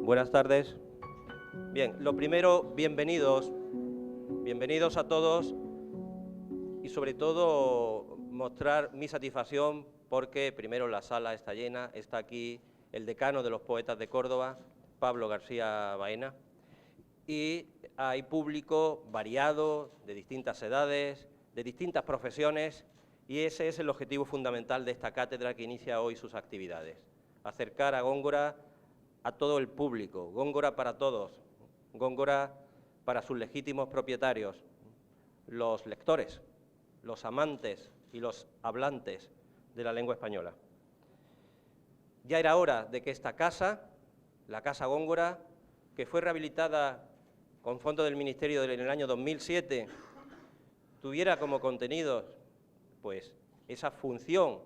Buenas tardes. Bien, lo primero, bienvenidos. Bienvenidos a todos y sobre todo mostrar mi satisfacción porque primero la sala está llena, está aquí el decano de los poetas de Córdoba, Pablo García Baena, y hay público variado, de distintas edades, de distintas profesiones, y ese es el objetivo fundamental de esta cátedra que inicia hoy sus actividades, acercar a Góngora a todo el público, Góngora para todos, Góngora para sus legítimos propietarios, los lectores, los amantes y los hablantes de la lengua española. Ya era hora de que esta casa, la Casa Góngora, que fue rehabilitada con fondos del Ministerio en el año 2007, tuviera como contenidos pues esa función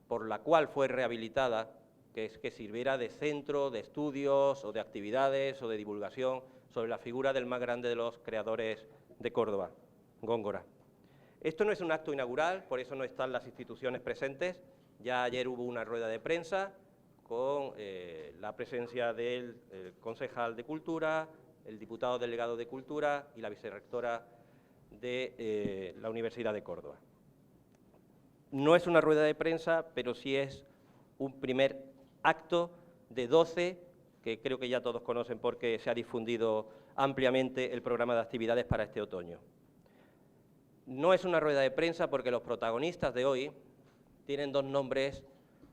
por la cual fue rehabilitada, que es que sirviera de centro de estudios o de actividades o de divulgación sobre la figura del más grande de los creadores de Córdoba, Góngora. Esto no es un acto inaugural, por eso no están las instituciones presentes. Ya ayer hubo una rueda de prensa con la presencia del concejal de Cultura, el diputado delegado de Cultura y la vicerrectora de la Universidad de Córdoba. No es una rueda de prensa, pero sí es un primer acto de 12, que creo que ya todos conocen porque se ha difundido ampliamente el programa de actividades para este otoño. No es una rueda de prensa porque los protagonistas de hoy tienen dos nombres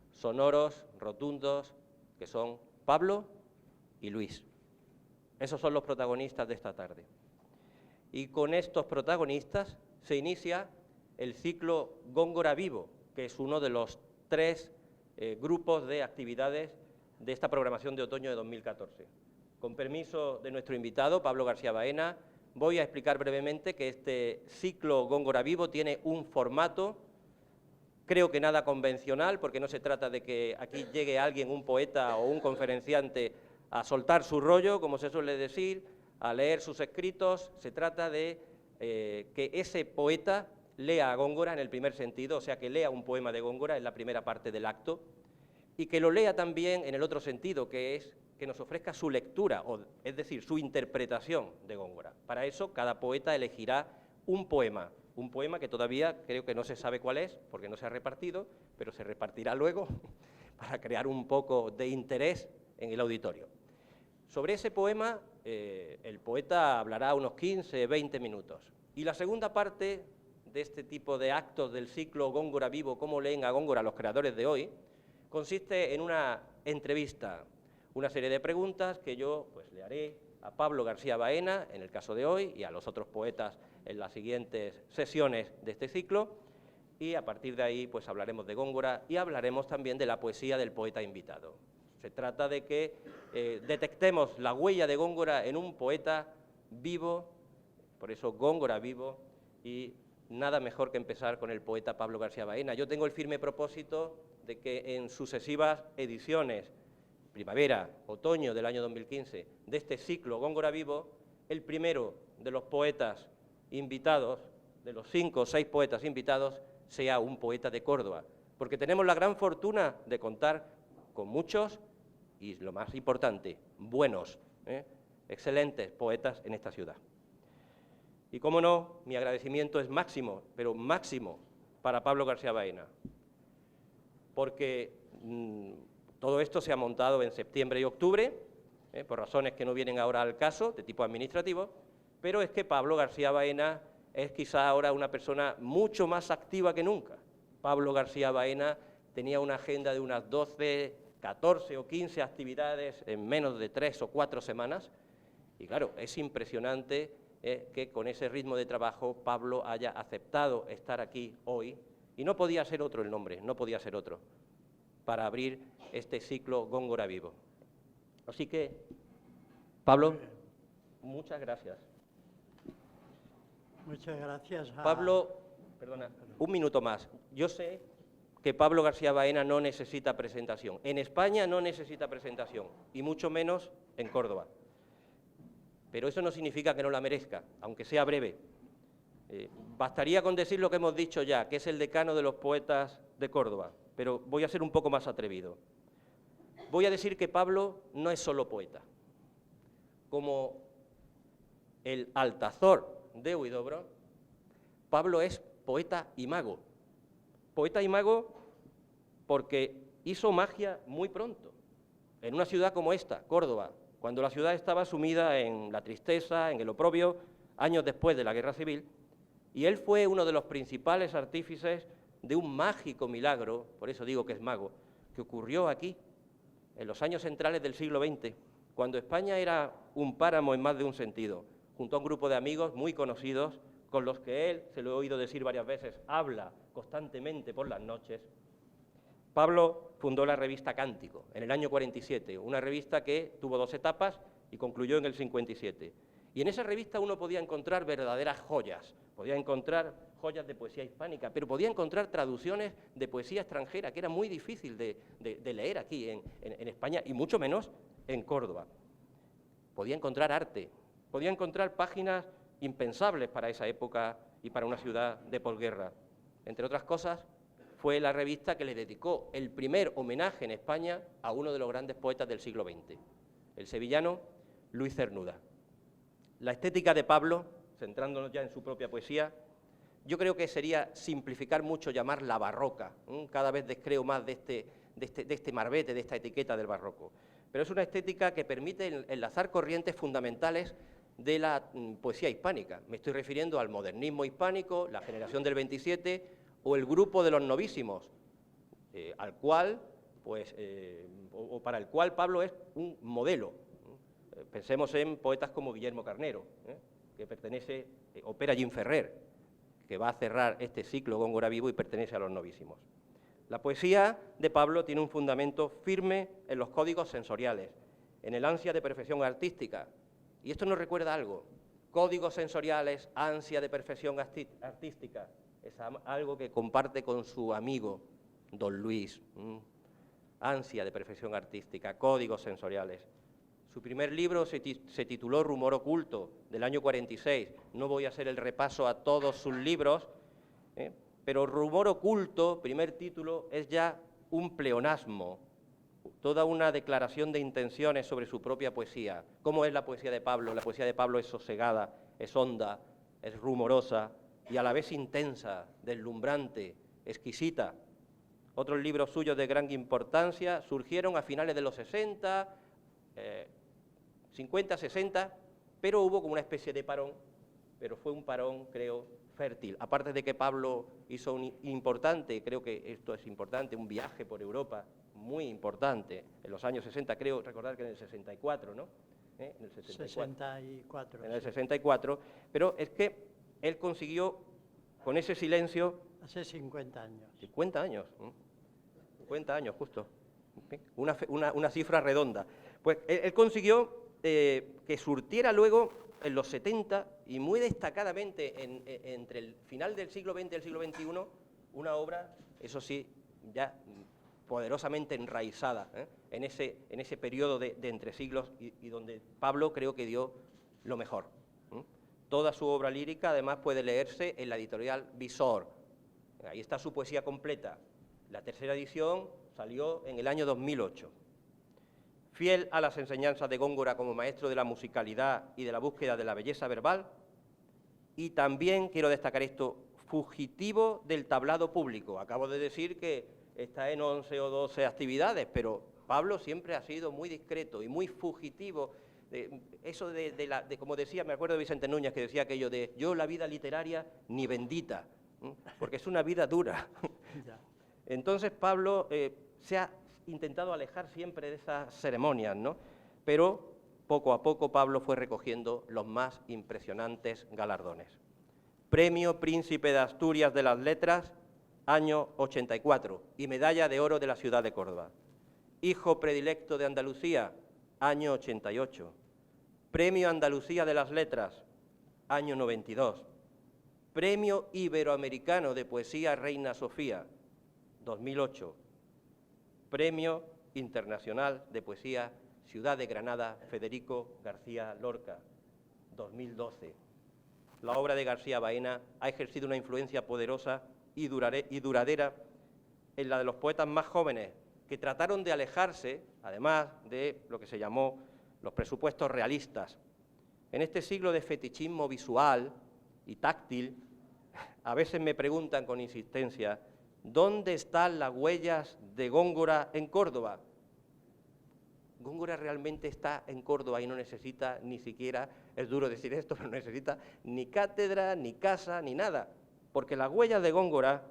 sonoros, rotundos, que son Pablo y Luis. Esos son los protagonistas de esta tarde. Y con estos protagonistas se inicia el ciclo Góngora Vivo, que es uno de los 3 grupos de actividades de esta programación de otoño de 2014. Con permiso de nuestro invitado, Pablo García Baena, voy a explicar brevemente que este ciclo Góngora Vivo tiene un formato, creo que nada convencional, porque no se trata de que aquí llegue alguien, un poeta o un conferenciante, a soltar su rollo, como se suele decir, a leer sus escritos. Se trata de que ese poeta lea a Góngora en el primer sentido, o sea, que lea un poema de Góngora en la primera parte del acto, y que lo lea también en el otro sentido, que es que nos ofrezca su lectura, es decir, su interpretación de Góngora. Para eso, cada poeta elegirá un poema que todavía creo que no se sabe cuál es, porque no se ha repartido, pero se repartirá luego para crear un poco de interés en el auditorio. Sobre ese poema, el poeta hablará unos 15, 20 minutos. Y la segunda parte de este tipo de actos del ciclo Góngora Vivo, cómo leen a Góngora los creadores de hoy, consiste en una entrevista, una serie de preguntas que yo pues, le haré a Pablo García Baena, en el caso de hoy, y a los otros poetas en las siguientes sesiones de este ciclo, y a partir de ahí pues, hablaremos de Góngora y hablaremos también de la poesía del poeta invitado. Se trata de que detectemos la huella de Góngora en un poeta vivo, por eso Góngora Vivo, y nada mejor que empezar con el poeta Pablo García Baena. Yo tengo el firme propósito de que en sucesivas ediciones, primavera, otoño del año 2015, de este ciclo Góngora Vivo, el primero de los poetas invitados, de los 5 o 6 poetas invitados, sea un poeta de Córdoba, porque tenemos la gran fortuna de contar con muchos, y lo más importante, buenos, excelentes poetas en esta ciudad. Y cómo no, mi agradecimiento es máximo, pero máximo, para Pablo García Baena, porque todo esto se ha montado en septiembre y octubre, por razones que no vienen ahora al caso, de tipo administrativo, pero es que Pablo García Baena es quizá ahora una persona mucho más activa que nunca. Pablo García Baena tenía una agenda de unas 12, 14 o 15 actividades en menos de 3 o 4 semanas, y claro, es impresionante que con ese ritmo de trabajo Pablo haya aceptado estar aquí hoy, y no podía ser otro el nombre, no podía ser otro, para abrir este ciclo Góngora Vivo. Así que, Pablo, muchas gracias. Muchas gracias. Pablo, perdona, un minuto más. Yo sé que Pablo García Baena no necesita presentación. En España no necesita presentación, y mucho menos en Córdoba. Pero eso no significa que no la merezca, aunque sea breve. Bastaría con decir lo que hemos dicho ya, que es el decano de los poetas de Córdoba, pero voy a ser un poco más atrevido. Voy a decir que Pablo no es solo poeta. como el Altazor de Huidobro, Pablo es poeta y mago. Poeta y mago porque hizo magia muy pronto, en una ciudad como esta, Córdoba, cuando la ciudad estaba sumida en la tristeza, en el oprobio, años después de la Guerra Civil, y él fue uno de los principales artífices de un mágico milagro, por eso digo que es mago, que ocurrió aquí, en los años centrales del siglo XX, cuando España era un páramo en más de un sentido, junto a un grupo de amigos muy conocidos, con los que él, se lo he oído decir varias veces, habla constantemente por las noches. Pablo fundó la revista Cántico en el año 47, una revista que tuvo 2 etapas y concluyó en el 57. Y en esa revista uno podía encontrar verdaderas joyas, podía encontrar joyas de poesía hispánica, pero podía encontrar traducciones de poesía extranjera, que era muy difícil de leer aquí en España, y mucho menos en Córdoba. Podía encontrar arte, podía encontrar páginas impensables para esa época y para una ciudad de posguerra. Entre otras cosas, fue la revista que le dedicó el primer homenaje en España a uno de los grandes poetas del siglo XX, el sevillano Luis Cernuda. La estética de Pablo, centrándonos ya en su propia poesía, yo creo que sería simplificar mucho llamarla barroca. Cada vez descreo más de este marbete, de esta etiqueta del barroco. Pero es una estética que permite enlazar corrientes fundamentales de la poesía hispánica. Me estoy refiriendo al modernismo hispánico, la generación del 27 o el grupo de los novísimos, al cual, pues, o para el cual Pablo es un modelo. Pensemos en poetas como Guillermo Carnero, que pertenece, opera Jim Ferrer, que va a cerrar este ciclo Góngora Vivo y pertenece a los novísimos. La poesía de Pablo tiene un fundamento firme en los códigos sensoriales, en el ansia de perfección artística. Y esto nos recuerda algo: códigos sensoriales, ansia de perfección artística, es algo que comparte con su amigo Don Luis. Ansia de perfección artística, códigos sensoriales. Su primer libro se tituló Rumor oculto, del año 46. No voy a hacer el repaso a todos sus libros, pero Rumor oculto, primer título, es ya un pleonasmo, toda una declaración de intenciones sobre su propia poesía. ¿Cómo es la poesía de Pablo? La poesía de Pablo es sosegada, es honda, es rumorosa y a la vez intensa, deslumbrante, exquisita. Otros libros suyos de gran importancia surgieron a finales de los 60, 50, 60, pero hubo como una especie de parón, pero fue un parón, creo, fértil. Aparte de que Pablo hizo un importante, creo que esto es importante, un viaje por Europa muy importante en los años 60, creo recordar que en el 64, ¿no? En el 64. En el 64, pero es que él consiguió con ese silencio... Hace 50 años. 50 años, 50 años justo, una cifra redonda. Pues él consiguió que surtiera luego en los 70 y muy destacadamente entre el final del siglo XX y el siglo XXI una obra, eso sí, ya poderosamente enraizada en ese periodo de entre siglos y donde Pablo creo que dio lo mejor. Toda su obra lírica además puede leerse en la editorial Visor. Ahí está su poesía completa. La tercera edición salió en el año 2008. Fiel a las enseñanzas de Góngora como maestro de la musicalidad y de la búsqueda de la belleza verbal, y también quiero destacar esto, fugitivo del tablado público. Acabo de decir que está en 11 o 12 actividades, pero Pablo siempre ha sido muy discreto y muy fugitivo. Eso de como decía, me acuerdo de Vicente Núñez, que decía aquello de yo la vida literaria ni bendita, porque es una vida dura. Entonces Pablo se ha intentado alejar siempre de esas ceremonias, ¿no? Pero poco a poco Pablo fue recogiendo los más impresionantes galardones. Premio Príncipe de Asturias de las Letras, año 84, y Medalla de Oro de la ciudad de Córdoba. Hijo predilecto de Andalucía, año 88. Premio Andalucía de las Letras, año 92. Premio Iberoamericano de Poesía Reina Sofía, 2008. Premio Internacional de Poesía Ciudad de Granada Federico García Lorca, 2012. La obra de García Baena ha ejercido una influencia poderosa y duradera en la de los poetas más jóvenes, que trataron de alejarse, además de lo que se llamó los presupuestos realistas. En este siglo de fetichismo visual y táctil, a veces me preguntan con insistencia, ¿dónde están las huellas de Góngora en Córdoba? Góngora realmente está en Córdoba y no necesita ni siquiera, es duro decir esto, pero no necesita ni cátedra, ni casa, ni nada, porque las huellas de Góngora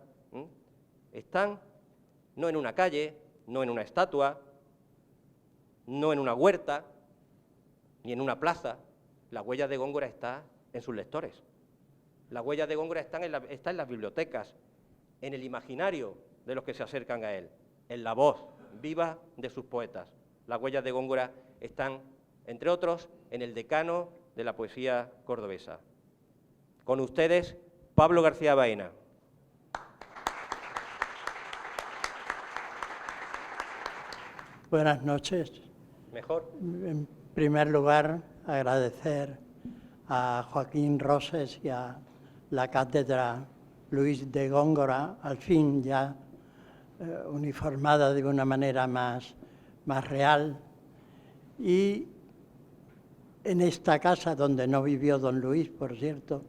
están no en una calle, no en una estatua, no en una huerta, ni en una plaza. La huella de Góngora está en sus lectores. La huella de Góngora está en las bibliotecas, en el imaginario de los que se acercan a él, en la voz viva de sus poetas. Las huellas de Góngora están, entre otros, en el decano de la poesía cordobesa. Con ustedes, Pablo García Baena. Buenas noches. Mejor. En primer lugar, agradecer a Joaquín Roses y a la cátedra Luis de Góngora, al fin ya uniformada de una manera más real. Y en esta casa, donde no vivió don Luis, por cierto,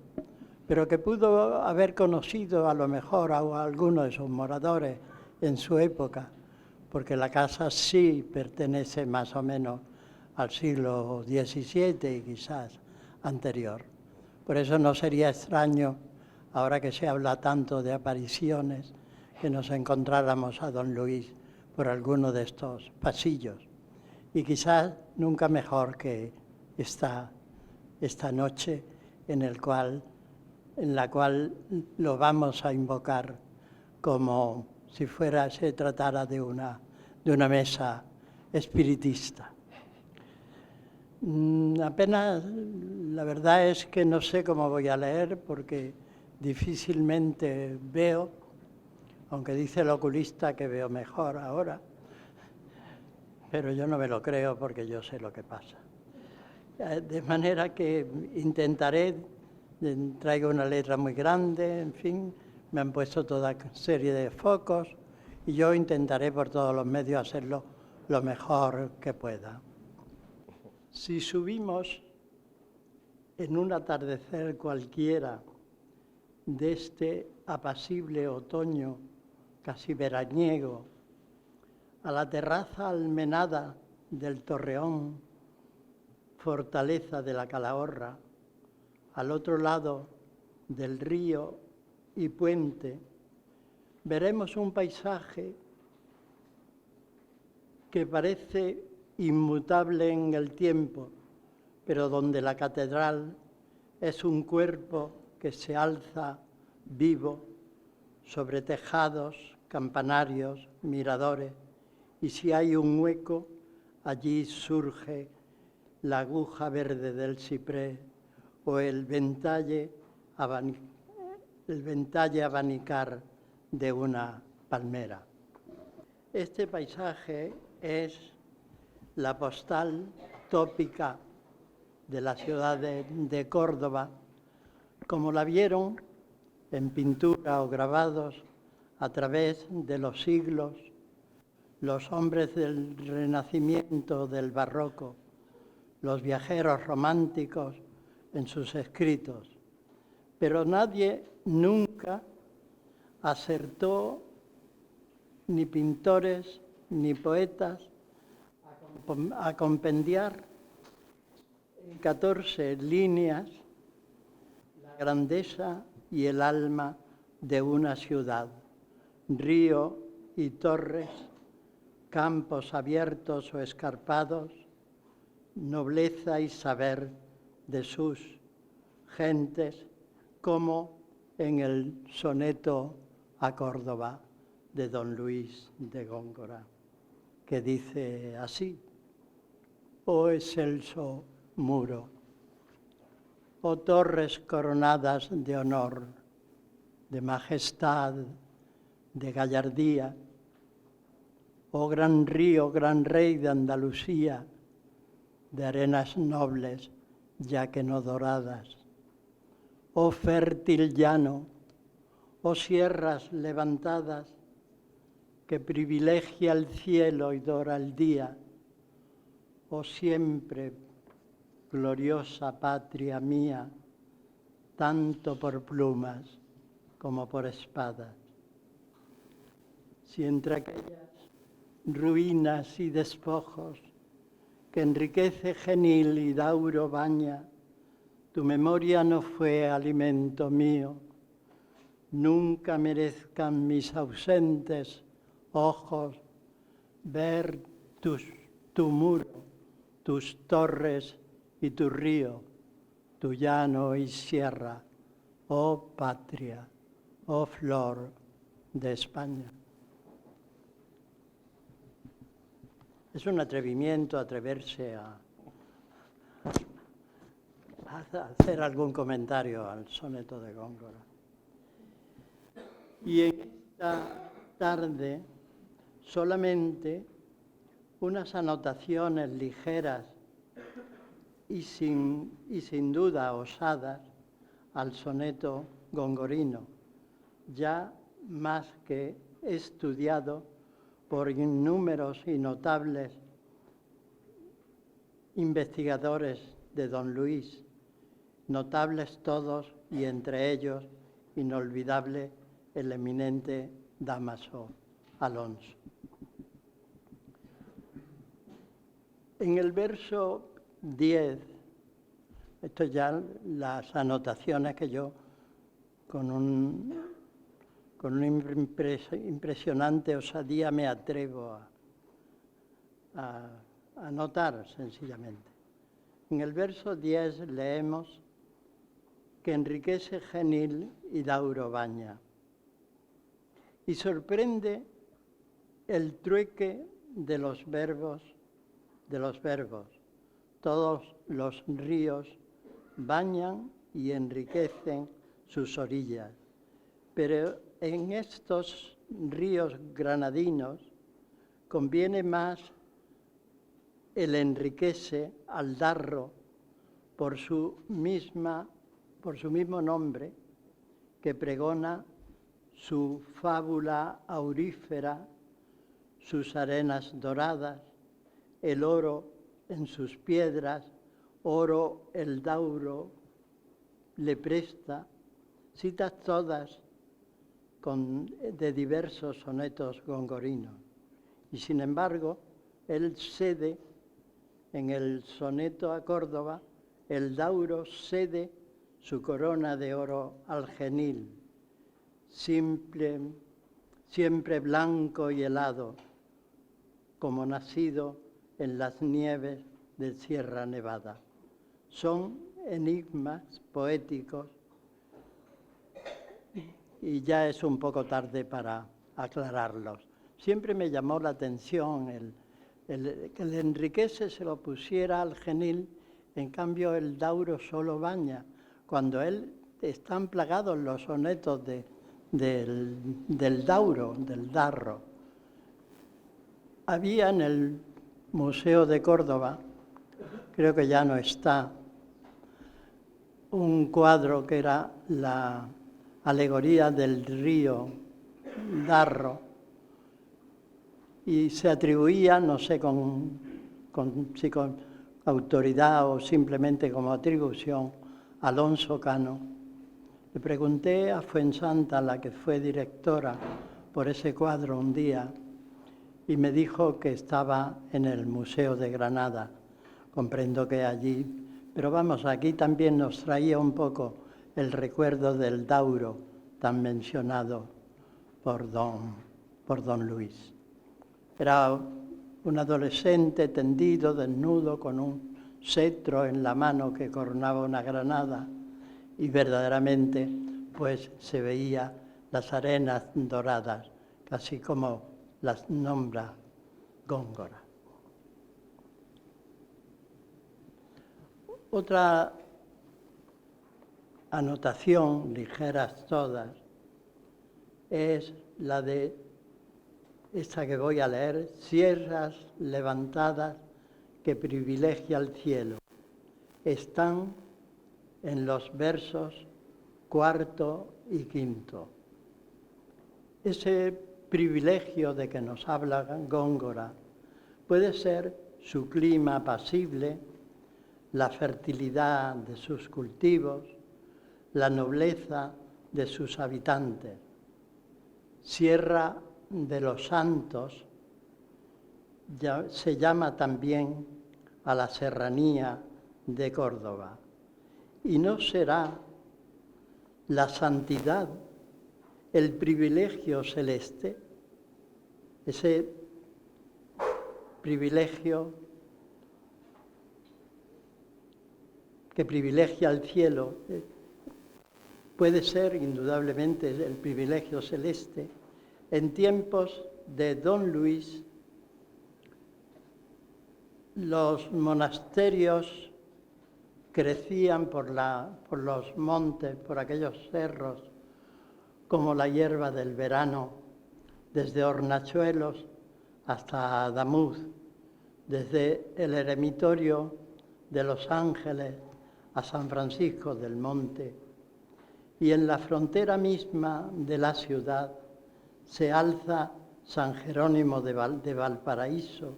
pero que pudo haber conocido a lo mejor a alguno de sus moradores en su época, porque la casa sí pertenece más o menos al siglo XVII y quizás anterior. Por eso no sería extraño, ahora que se habla tanto de apariciones, que nos encontráramos a don Luis por alguno de estos pasillos. Y quizás nunca mejor que esta noche en la cual lo vamos a invocar como si se tratara de una mesa espiritista. Apenas, la verdad es que no sé cómo voy a leer porque difícilmente veo, aunque dice el oculista que veo mejor ahora, pero yo no me lo creo porque yo sé lo que pasa. De manera que intentaré, traigo una letra muy grande, en fin, me han puesto toda serie de focos y yo intentaré por todos los medios hacerlo lo mejor que pueda. Si subimos en un atardecer cualquiera de este apacible otoño casi veraniego a la terraza almenada del Torreón, fortaleza de la Calahorra, al otro lado del río y puente, veremos un paisaje que parece inmutable en el tiempo, pero donde la catedral es un cuerpo que se alza vivo sobre tejados, campanarios, miradores, y si hay un hueco, allí surge la aguja verde del ciprés o el ventalle abanicar de una palmera. Este paisaje es la postal tópica de la ciudad de Córdoba, como la vieron en pintura o grabados a través de los siglos los hombres del Renacimiento, del Barroco, los viajeros románticos en sus escritos. Pero nadie nunca acertó, ni pintores ni poetas, a compendiar en 14 líneas la grandeza y el alma de una ciudad, río y torres, campos abiertos o escarpados, nobleza y saber de sus gentes, como en el soneto a Córdoba de don Luis de Góngora, que dice así: oh excelso muro, oh torres coronadas de honor, de majestad, de gallardía, oh gran río, gran rey de Andalucía, de arenas nobles, ya que no doradas, oh fértil llano, oh sierras levantadas, que privilegia el cielo y dora el día, oh siempre gloriosa patria mía, tanto por plumas como por espadas. Si entre aquellas ruinas y despojos que enriquece genil y dauro baña, tu memoria no fue alimento mío, nunca merezcan mis ausentes ojos ver tu muro, tus torres y tu río, tu llano y sierra, oh patria, oh flor de España. Es un atrevimiento atreverse a hacer algún comentario al soneto de Góngora. Y en esta tarde solamente unas anotaciones ligeras y sin duda osadas al soneto gongorino, ya más que estudiado por innúmeros y notables investigadores de don Luis, notables todos y entre ellos inolvidable el eminente Dámaso Alonso. En el verso 10, esto ya las anotaciones que yo con una impresionante osadía me atrevo a anotar sencillamente. En el verso 10 leemos que enriquece genil y dauro baña. Y sorprende el trueque de los verbos. Todos los ríos bañan y enriquecen sus orillas. Pero en estos ríos granadinos conviene más el enriquece al Darro por su mismo nombre, que pregona su fábula aurífera, sus arenas doradas, el oro en sus piedras, oro el Dauro le presta, citas todas de diversos sonetos gongorinos. Y sin embargo, él cede, en el soneto a Córdoba, el Dauro cede su corona de oro al genil, siempre blanco y helado, como nacido en las nieves de Sierra Nevada. Son enigmas poéticos y ya es un poco tarde para aclararlos. Siempre me llamó la atención que el enriquece se lo pusiera al genil, en cambio el Dauro solo baña, cuando él están plagados los sonetos del Dauro, del Darro. Había en el Museo de Córdoba, creo que ya no está, un cuadro que era la alegoría del río Darro, y se atribuía, no sé si con autoridad o simplemente como atribución, a Alonso Cano. Le pregunté a Fuensanta, la que fue directora, por ese cuadro un día, y me dijo que estaba en el Museo de Granada. Comprendo que allí, pero vamos, aquí también nos traía un poco el recuerdo del Dauro tan mencionado por don Luis. Era un adolescente tendido, desnudo, con un cetro en la mano que coronaba una granada, y verdaderamente pues se veía las arenas doradas, casi como las nombra Góngora. Otra anotación, ligeras todas, es la de esta que voy a leer: sierras levantadas que privilegia el cielo. Están en los versos cuarto y quinto. Ese privilegio de que nos habla Góngora puede ser su clima apacible, la fertilidad de sus cultivos, la nobleza de sus habitantes. Sierra de los Santos se llama también a la serranía de Córdoba. Y no será la santidad, el privilegio celeste, ese privilegio que privilegia al cielo, puede ser indudablemente el privilegio celeste. En tiempos de Don Luis, los monasterios crecían por los montes, por aquellos cerros, como la hierba del verano, desde Hornachuelos hasta Adamuz, desde el eremitorio de Los Ángeles a San Francisco del Monte. Y en la frontera misma de la ciudad se alza San Jerónimo de Valparaíso,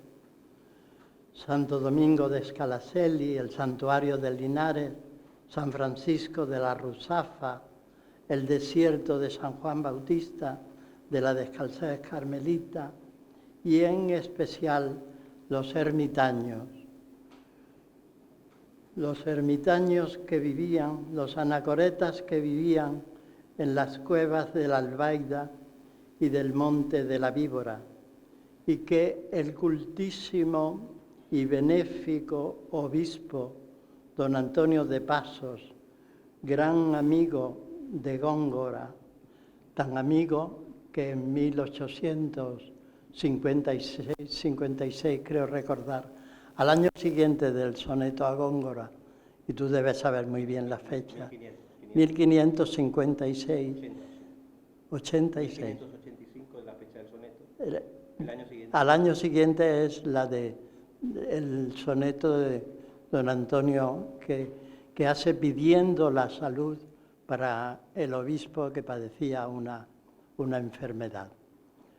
Santo Domingo de Escalacelli, el Santuario de Linares, San Francisco de la Ruzafa, el desierto de San Juan Bautista, de la Descalzada Carmelita, y en especial los ermitaños que vivían, los anacoretas que vivían en las cuevas de la Albaida y del Monte de la Víbora, y que el cultísimo y benéfico obispo don Antonio de Pasos, gran amigo de Góngora, tan amigo que en 1856 creo recordar, al año siguiente del soneto a Góngora, y tú debes saber muy bien la fecha, 1556, 86. 1585 es la fecha del soneto. El año siguiente. Al año siguiente es el soneto de don Antonio que hace pidiendo la salud para el obispo que padecía una enfermedad.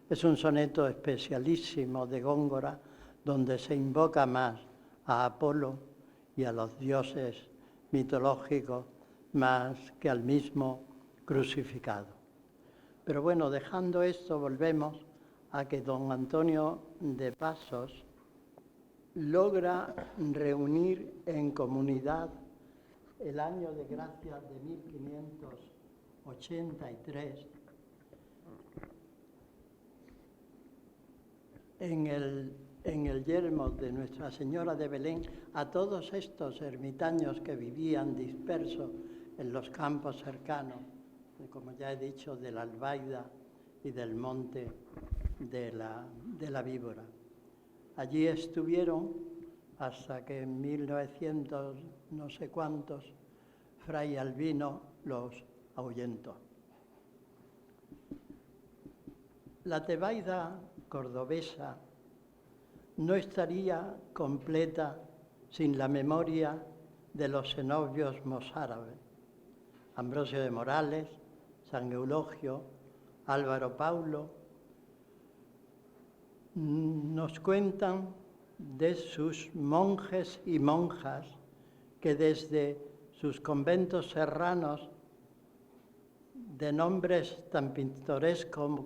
Es un soneto especialísimo de Góngora, donde se invoca más a Apolo y a los dioses mitológicos más que al mismo crucificado. Pero bueno, dejando esto, volvemos a que don Antonio de Pasos logra reunir en comunidad el año de gracia de 1583 en el yermo de Nuestra Señora de Belén a todos estos ermitaños que vivían dispersos en los campos cercanos, como ya he dicho, de la Albaida y del Monte de la Víbora. Allí estuvieron hasta que en 1900 no sé cuántos, Fray Albino los ahuyentó. La Tebaida cordobesa no estaría completa sin la memoria de los cenobios mozárabes, Ambrosio de Morales, San Eulogio, Álvaro Paulo. Nos cuentan de sus monjes y monjas que desde sus conventos serranos, de nombres tan pintorescos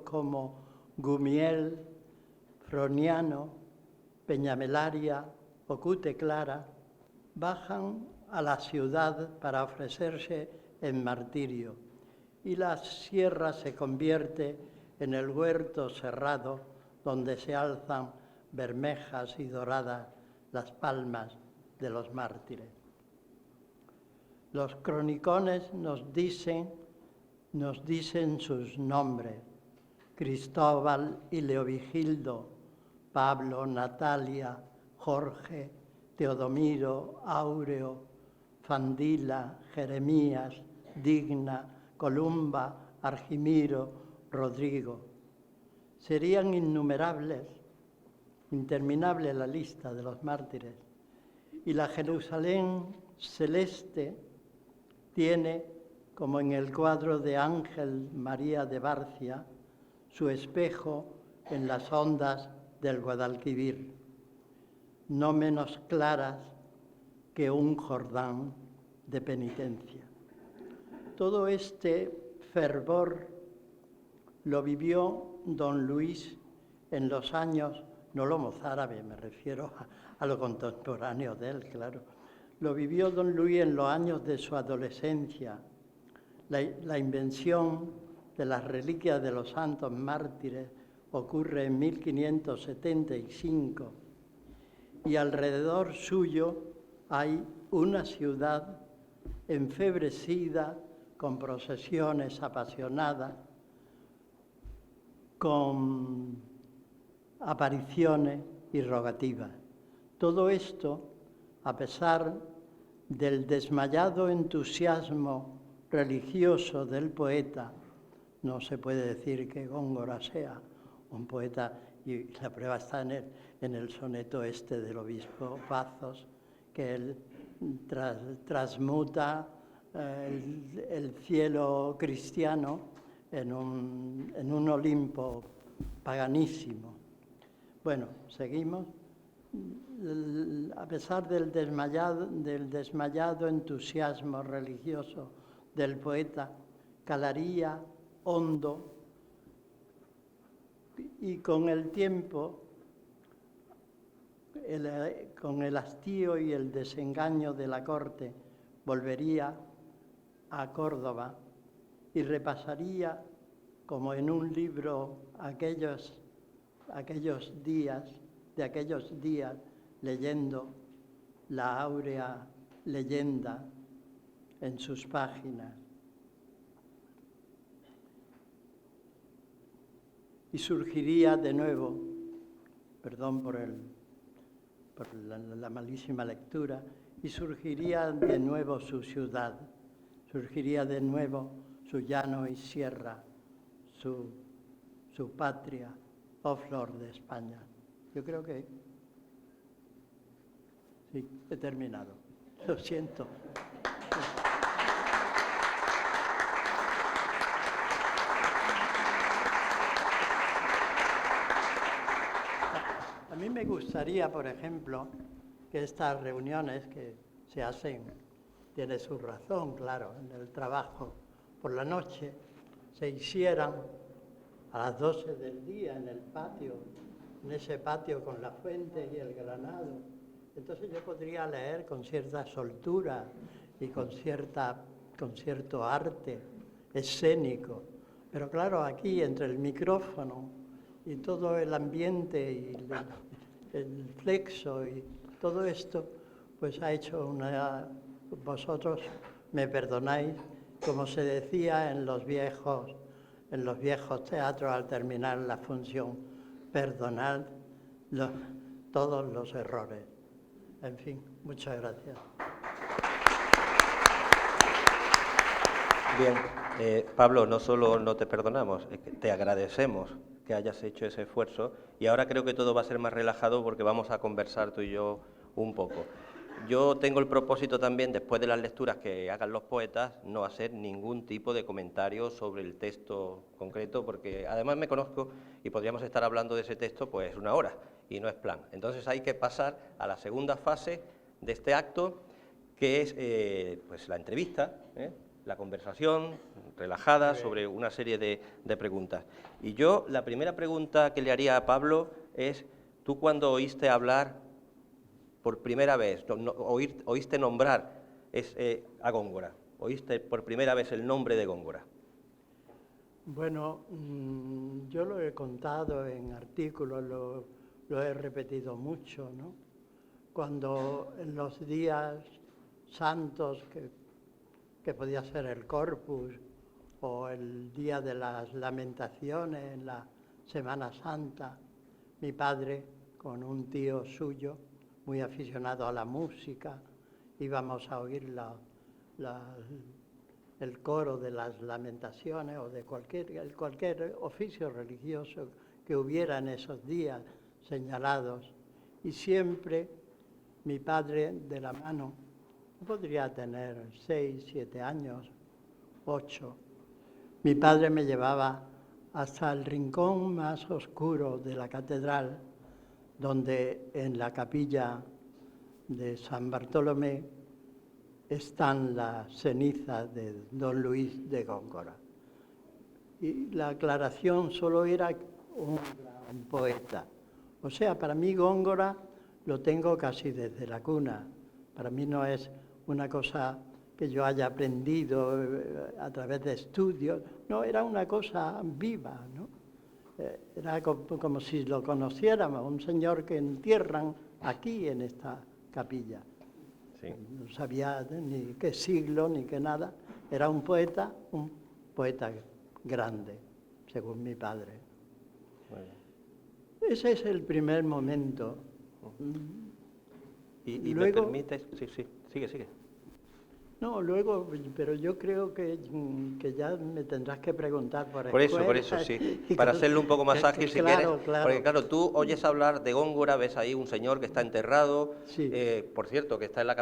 como Gumiel, Froniano, Peñamelaria o Cute Clara, bajan a la ciudad para ofrecerse en martirio, y la sierra se convierte en el huerto cerrado donde se alzan bermejas y doradas las palmas de los mártires. Los cronicones nos dicen sus nombres: Cristóbal y Leovigildo, Pablo, Natalia, Jorge, Teodomiro, Áureo, Fandila, Jeremías, Digna, Columba, Argimiro, Rodrigo. Serían innumerables, interminable la lista de los mártires. Y la Jerusalén celeste tiene, como en el cuadro de Ángel María de Barcia, su espejo en las ondas del Guadalquivir, no menos claras que un Jordán de penitencia. Todo este fervor lo vivió don Luis en los años, no lo mozárabe, me refiero a lo contemporáneo de él, claro. Lo vivió don Luis en los años de su adolescencia. La invención de las reliquias de los santos mártires ocurre en 1575 y alrededor suyo hay una ciudad enfebrecida, con procesiones apasionadas, con apariciones y rogativas. Todo esto, a pesar del desmayado entusiasmo religioso del poeta, no se puede decir que Góngora sea un poeta, y la prueba está en el soneto este del obispo Vazos, que él transmuta el cielo cristiano en un Olimpo paganísimo. Bueno, seguimos. A pesar del desmayado entusiasmo religioso del poeta, calaría hondo y con el tiempo, con el hastío y el desengaño de la corte, volvería a Córdoba y repasaría, como en un libro, aquellos días, leyendo la áurea leyenda en sus páginas. Y surgiría de nuevo, perdón por la malísima lectura, y surgiría de nuevo su ciudad, surgiría de nuevo su llano y sierra, su patria, oh flor de España. Yo creo que sí, he terminado. Lo siento. A mí me gustaría, por ejemplo, que estas reuniones que se hacen, tiene su razón, claro, en el trabajo por la noche, se hicieran a las 12 del día en el patio, en ese patio con la fuente y el granado. Entonces yo podría leer con cierta soltura y con cierto arte escénico. Pero claro, aquí entre el micrófono y todo el ambiente y el flexo y todo esto, pues ha hecho vosotros me perdonáis, como se decía en los viejos teatros al terminar la función, perdonad todos los errores. En fin, muchas gracias. Bien, Pablo, no solo no te perdonamos, es que te agradecemos que hayas hecho ese esfuerzo y ahora creo que todo va a ser más relajado porque vamos a conversar tú y yo un poco. Yo tengo el propósito también, después de las lecturas que hagan los poetas, no hacer ningún tipo de comentario sobre el texto concreto, porque además me conozco y podríamos estar hablando de ese texto pues una hora, y no es plan. Entonces hay que pasar a la segunda fase de este acto, que es pues la entrevista, la conversación relajada sobre una serie de preguntas. Y yo, la primera pregunta que le haría a Pablo es, ¿tú cuando oíste hablar por primera vez, oíste nombrar a Góngora? ¿Oíste por primera vez el nombre de Góngora? Bueno, yo lo he contado en artículos, lo he repetido mucho, ¿no? Cuando en los días santos, que podía ser el Corpus, o el día de las lamentaciones en la Semana Santa, mi padre, con un tío suyo, muy aficionado a la música, íbamos a oír el coro de las lamentaciones o de cualquier oficio religioso que hubiera en esos días señalados. Y siempre mi padre, de la mano, podría tener 6, 7 años, 8. Mi padre me llevaba hasta el rincón más oscuro de la catedral, donde en la capilla de San Bartolomé están las cenizas de don Luis de Góngora. Y la aclaración solo era un gran poeta. O sea, para mí Góngora lo tengo casi desde la cuna. Para mí no es una cosa que yo haya aprendido a través de estudios. No, era una cosa viva, ¿no? Era como si lo conociéramos, un señor que entierran aquí en esta capilla. Sí. No sabía ni qué siglo ni qué nada. Era un poeta grande, según mi padre. Muy bien. Ese es el primer momento. Y Luego, me permites... Sí, sí, sigue. no, luego, pero yo creo que ya me tendrás que preguntar por Por escuela eso, sí. y Para cosas. hacerlo un poco más ágil, si Claro, quieres. claro. Porque claro, tú oyes hablar de Góngora, ves ahí un señor que está enterrado. Sí. Por cierto, que está en la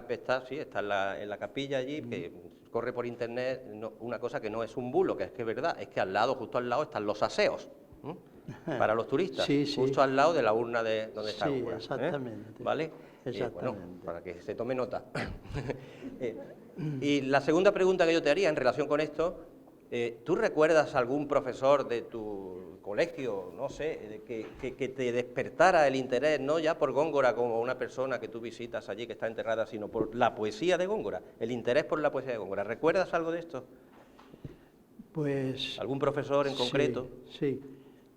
en la capilla allí, que corre por internet una cosa que no es un bulo, que es verdad, es que al lado, justo al lado, están los aseos. Para los turistas, Sí, sí. justo al lado de la urna de donde está Sí, Góngora. exactamente. ¿Vale? Exactamente. Bueno, para que se tome nota. Y la segunda pregunta que yo te haría en relación con esto, ¿tú recuerdas algún profesor de tu colegio, no sé, que te despertara el interés, no ya por Góngora como una persona que tú visitas allí que está enterrada, sino por la poesía de Góngora, el interés por la poesía de Góngora? ¿Recuerdas algo de esto? Pues... ¿Algún profesor en concreto? Sí.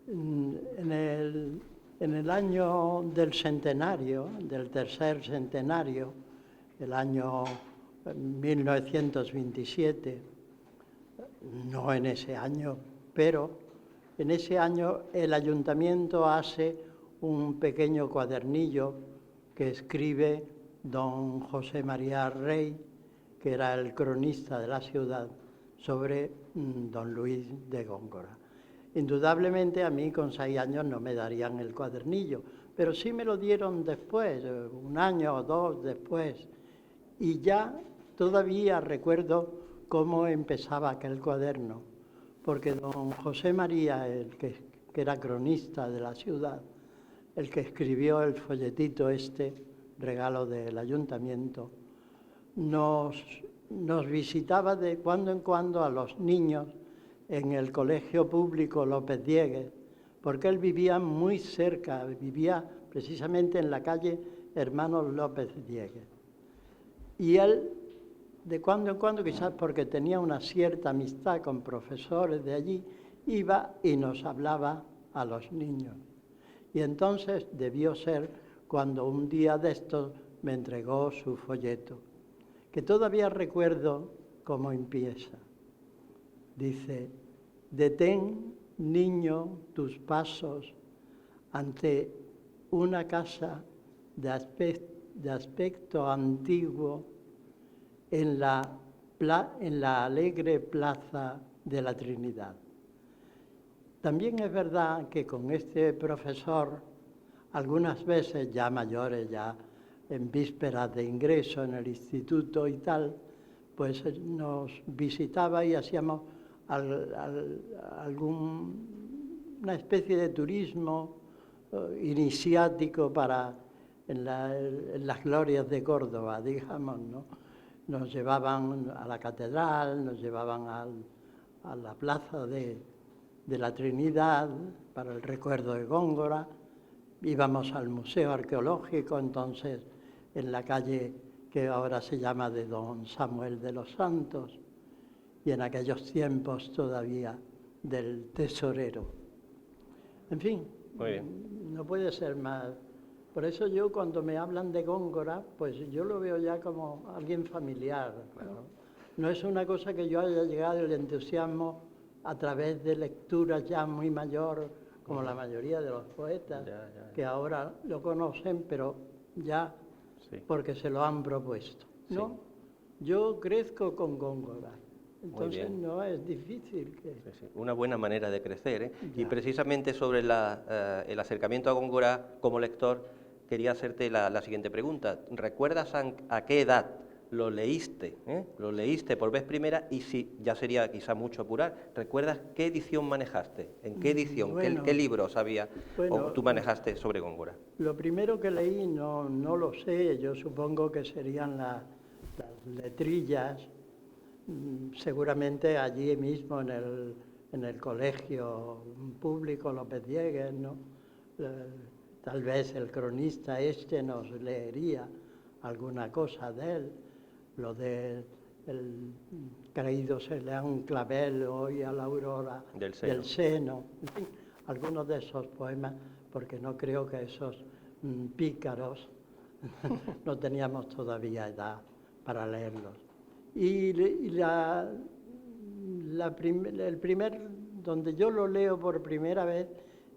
En el año del centenario, del tercer centenario, el año 1927, no en ese año, pero en ese año el ayuntamiento hace un pequeño cuadernillo que escribe don José María Rey, que era el cronista de la ciudad, sobre don Luis de Góngora. Indudablemente a mí con 6 años no me darían el cuadernillo, pero sí me lo dieron después, 1 año o 2 después. Y ya todavía recuerdo cómo empezaba aquel cuaderno, porque don José María, el que era cronista de la ciudad, el que escribió el folletito regalo del ayuntamiento, nos visitaba de cuando en cuando a los niños en el colegio público López Diegues, porque él vivía muy cerca, vivía precisamente en la calle Hermanos López Diegues. Y él, de cuando en cuando, quizás porque tenía una cierta amistad con profesores de allí, iba y nos hablaba a los niños. Y entonces debió ser cuando un día de estos me entregó su folleto, que todavía recuerdo cómo empieza. Dice: detén, niño, tus pasos ante una casa de aspecto antiguo en la alegre plaza de la Trinidad. También es verdad que con este profesor, algunas veces ya mayores, ya en vísperas de ingreso en el instituto y tal, pues nos visitaba y hacíamos una especie de turismo iniciático en las glorias de Córdoba, digamos, ¿no? Nos llevaban a la catedral, nos llevaban a la plaza de la Trinidad para el recuerdo de Góngora, íbamos al Museo Arqueológico, entonces en la calle que ahora se llama de don Samuel de los Santos, y en aquellos tiempos todavía del tesorero. En fin, muy bien. No puede ser más. Por eso yo cuando me hablan de Góngora, pues yo lo veo ya como alguien familiar, ¿no? No es una cosa que yo haya llegado el entusiasmo a través de lecturas ya muy mayor, como la mayoría de los poetas, que ahora lo conocen, pero ya porque se lo han propuesto, ¿no? Sí. Yo crezco con Góngora. Entonces no es difícil que... Sí. Una buena manera de crecer, ¿eh? Y precisamente sobre el acercamiento a Góngora como lector, quería hacerte la siguiente pregunta. ¿Recuerdas a qué edad lo leíste por vez primera y si ya sería quizá mucho apurar, ¿recuerdas qué edición manejaste? ¿En qué edición? Bueno, ¿Qué libros había bueno, o tú manejaste sobre Góngora? Lo primero que leí no lo sé, yo supongo que serían las letrillas, seguramente allí mismo en el colegio público López Diegues, ¿no? Tal vez el cronista nos leería alguna cosa de él, lo de el caído se le da un clavel hoy a la aurora del seno, en fin, algunos de esos poemas, porque no creo que esos pícaros no teníamos todavía edad para leerlos. El primer, donde yo lo leo por primera vez,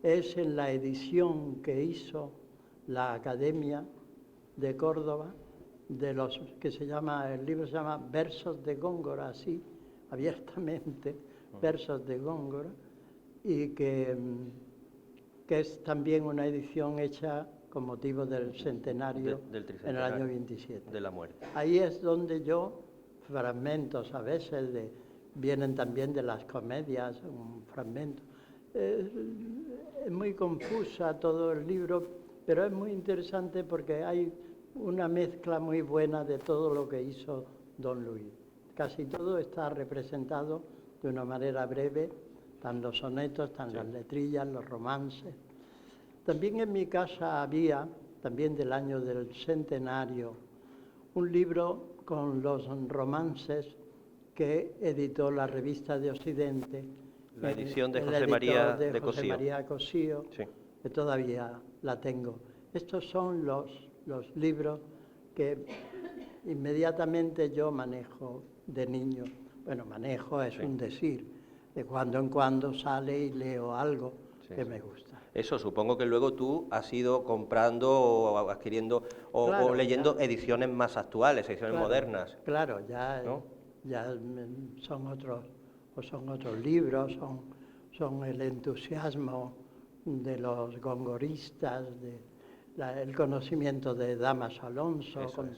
es en la edición que hizo la Academia de Córdoba, el libro se llama Versos de Góngora, así, abiertamente, Versos de Góngora, y que es también una edición hecha con motivo del centenario en el año 27. De la muerte. Ahí es donde yo, fragmentos a veces, vienen también de las comedias, un fragmento. Es muy confusa todo el libro, pero es muy interesante porque hay una mezcla muy buena de todo lo que hizo don Luis. Casi todo está representado de una manera breve, están los sonetos, están las letrillas, los romances. También en mi casa había, también del año del centenario, un libro con los romances que editó la Revista de Occidente. La edición de José María de José María Cosío, sí, que todavía la tengo. Estos son los libros que inmediatamente yo manejo de niño. Bueno, manejo es un decir. De cuando en cuando sale y leo algo que me gusta. Eso, supongo que luego tú has ido comprando o adquiriendo o leyendo ediciones más actuales, ediciones modernas. Claro, ya son otros libros, son el entusiasmo de los gongoristas, el conocimiento de Dámaso Alonso, con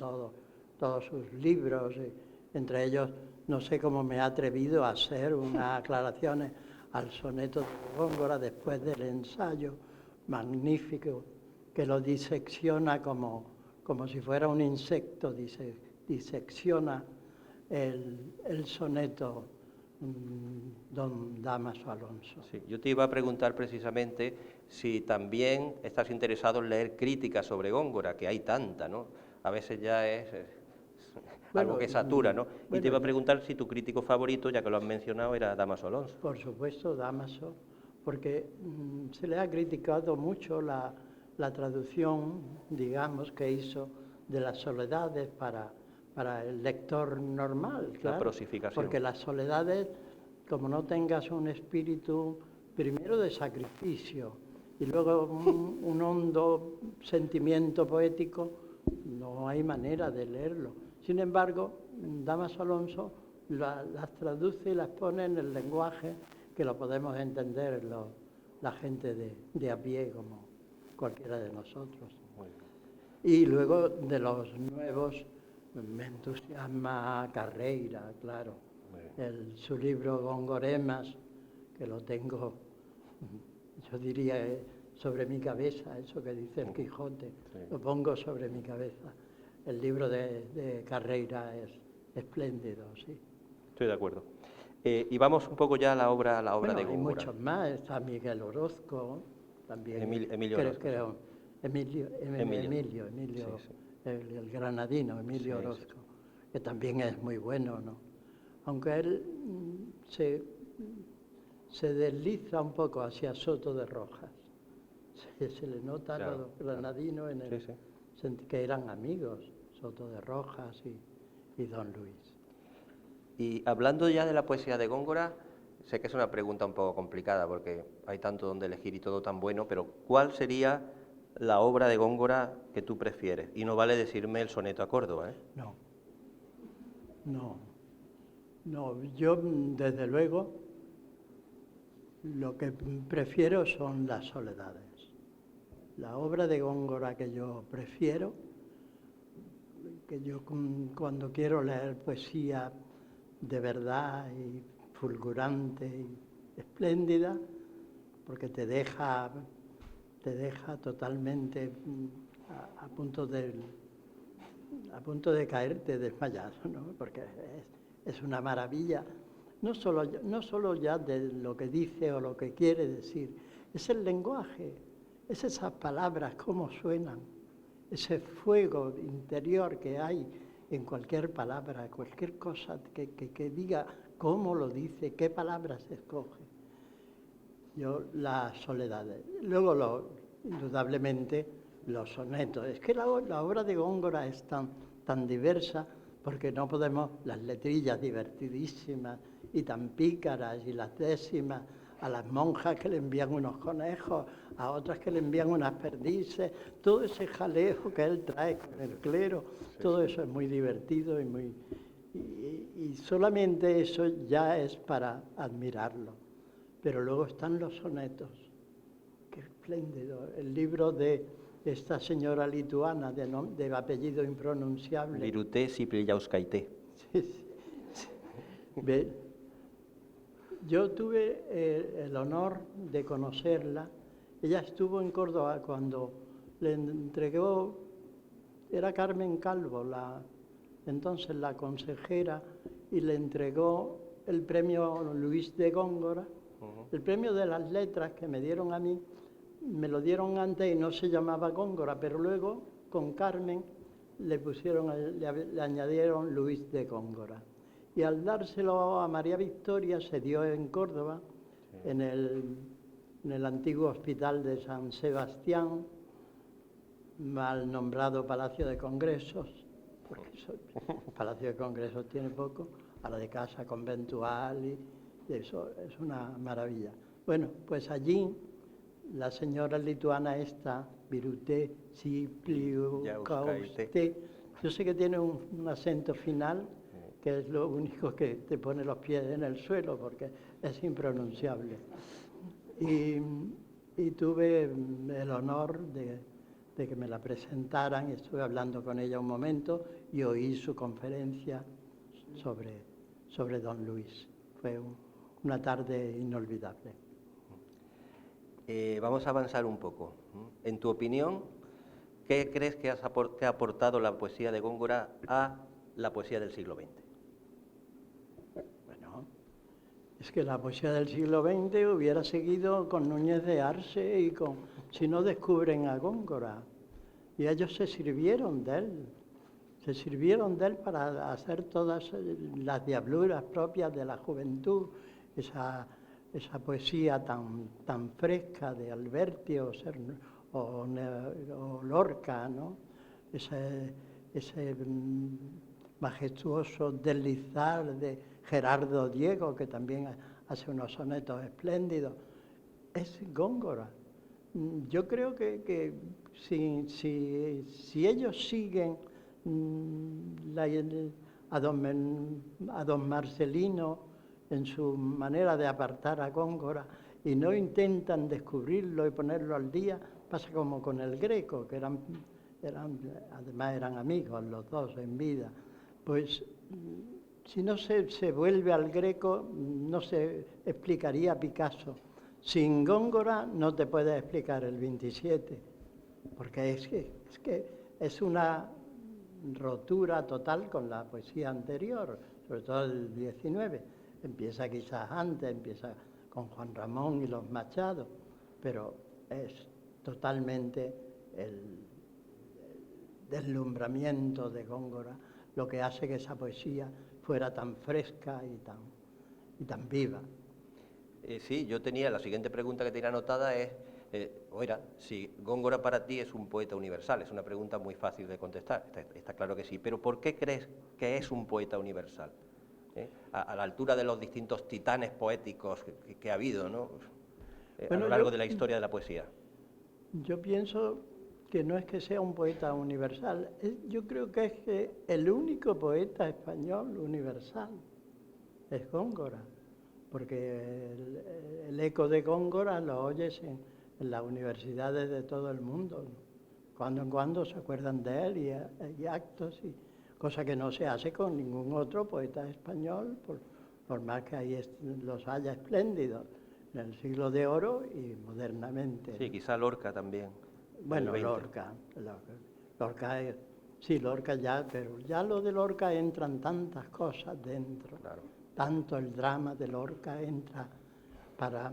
todos sus libros, entre ellos no sé cómo me he atrevido a hacer unas aclaraciones al soneto de Góngora después del ensayo magnífico que lo disecciona como si fuera un insecto, disecciona el soneto don Dámaso Alonso. Sí, yo te iba a preguntar precisamente si también estás interesado en leer críticas sobre Góngora, que hay tanta, ¿no? A veces ya es algo que satura, ¿no? Y te iba a preguntar si tu crítico favorito, ya que lo has mencionado, era Dámaso Alonso. Por supuesto, Dámaso, porque se le ha criticado mucho la traducción, digamos, que hizo de las soledades para el lector normal, claro. La prosificación. Porque las soledades, como no tengas un espíritu, primero de sacrificio, y luego un hondo sentimiento poético, no hay manera de leerlo. Sin embargo, Dámaso Alonso las traduce y las pone en el lenguaje que lo podemos entender la gente de a pie, como cualquiera de nosotros. Y luego de los nuevos, me entusiasma Carreira, claro. Su libro Gongoremas, que lo tengo, yo diría, sobre mi cabeza, eso que dice el Quijote, lo pongo sobre mi cabeza. El libro de Carreira es espléndido, sí. Estoy de acuerdo. Y vamos un poco ya a la obra de Góngora. Hay muchos más, está Miguel Orozco, también. Emilio Orozco. Emilio, sí. El granadino, Emilio Orozco, que también es muy bueno, ¿no? Aunque él se desliza un poco hacia Soto de Rojas. Se le nota a los granadinos que eran amigos, Soto de Rojas y don Luis. Y hablando ya de la poesía de Góngora, sé que es una pregunta un poco complicada porque hay tanto donde elegir y todo tan bueno, pero ¿cuál sería la obra de Góngora que tú prefieres? Y no vale decirme el soneto a Córdoba, ¿eh? No, yo desde luego lo que prefiero son las soledades. La obra de Góngora que yo prefiero que yo cuando quiero leer poesía de verdad y fulgurante y espléndida, porque te deja totalmente a punto de caerte desmayado, ¿no? Porque es una maravilla, no solo ya de lo que dice o lo que quiere decir, es el lenguaje, es esas palabras, cómo suenan, ese fuego interior que hay en cualquier palabra, cualquier cosa que diga cómo lo dice, qué palabras escoge. Yo la soledad. Luego, indudablemente, los sonetos. Es que la obra de Góngora es tan diversa porque no podemos, las letrillas divertidísimas y tan pícaras y las décimas, a las monjas que le envían unos conejos, a otras que le envían unas perdices, todo ese jaleo que él trae con el clero, todo eso es muy divertido y solamente eso ya es para admirarlo. Pero luego están los sonetos, qué espléndido. El libro de esta señora lituana de apellido impronunciable. Birute Sipliauskaite. Sí. Yo tuve el honor de conocerla. Ella estuvo en Córdoba cuando le entregó, era Carmen Calvo, entonces la consejera, y le entregó el premio Luis de Góngora. El premio de las letras que me dieron a mí, me lo dieron antes y no se llamaba Góngora, pero luego con Carmen le añadieron Luis de Góngora. Y al dárselo a María Victoria se dio en Córdoba, sí, en el antiguo hospital de San Sebastián, mal nombrado Palacio de Congresos, porque el Palacio de Congresos tiene poco, a la de casa conventual y eso es una maravilla. Bueno, pues allí la señora lituana esta, Birute Sipliauskaite, yo sé que tiene un acento final, que es lo único que te pone los pies en el suelo porque es impronunciable. Y tuve el honor de que me la presentaran, estuve hablando con ella un momento y oí su conferencia sobre Don Luis. Fue una tarde inolvidable. Vamos a avanzar un poco. En tu opinión, ¿qué crees que ha aportado la poesía de Góngora a la poesía del siglo XX? Bueno, es que la poesía del siglo XX hubiera seguido con Núñez de Arce y si no descubren a Góngora. Y ellos se sirvieron de él para hacer todas las diabluras propias de la juventud, esa poesía tan fresca de Alberti o Lorca, ¿no? Ese majestuoso deslizar de Gerardo Diego, que también hace unos sonetos espléndidos. Es Góngora. Yo creo que si ellos siguen a don Marcelino en su manera de apartar a Góngora y no intentan descubrirlo y ponerlo al día, pasa como con el Greco, que además eran amigos los dos en vida. Pues si no se vuelve al Greco, no se explicaría Picasso. Sin Góngora no te puedes explicar el 27, porque es que es una rotura total con la poesía anterior, sobre todo el 19. Empieza quizás antes, empieza con Juan Ramón y los Machado, pero es totalmente el deslumbramiento de Góngora lo que hace que esa poesía fuera tan fresca y tan viva. Sí, yo tenía, la siguiente pregunta que tenía anotada es, si Góngora para ti es un poeta universal, es una pregunta muy fácil de contestar, está claro que sí, pero ¿por qué crees que es un poeta universal? A la altura de los distintos titanes poéticos que ha habido, ¿no? A lo largo de la historia de la poesía. Yo pienso que no es que sea un poeta universal, yo creo que es que el único poeta español universal es Góngora, porque el eco de Góngora lo oyes en las universidades de todo el mundo, cuando en cuando se acuerdan de él y actos, y cosa que no se hace con ningún otro poeta español, por más que ahí los haya espléndidos, en el siglo de oro y modernamente. Sí, quizá Lorca también. Bueno, el 20. Lorca ya, pero ya lo de Lorca entran tantas cosas dentro, Claro. tanto el drama de Lorca entra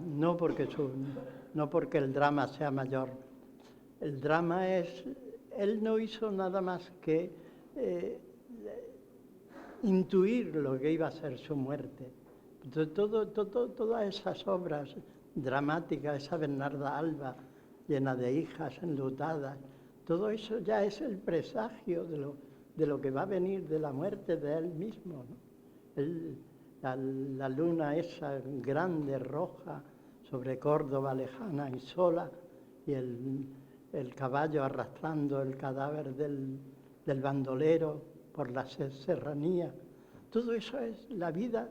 no porque el drama sea mayor, el drama es, él no hizo nada más que intuir lo que iba a ser su muerte. Todas esas obras dramáticas, esa Bernarda Alba llena de hijas enlutadas, todo eso ya es el presagio de lo que va a venir de la muerte de él mismo, ¿no? La luna esa grande, roja, sobre Córdoba lejana y sola, y el caballo arrastrando el cadáver del bandolero por la serranía. Todo eso es la vida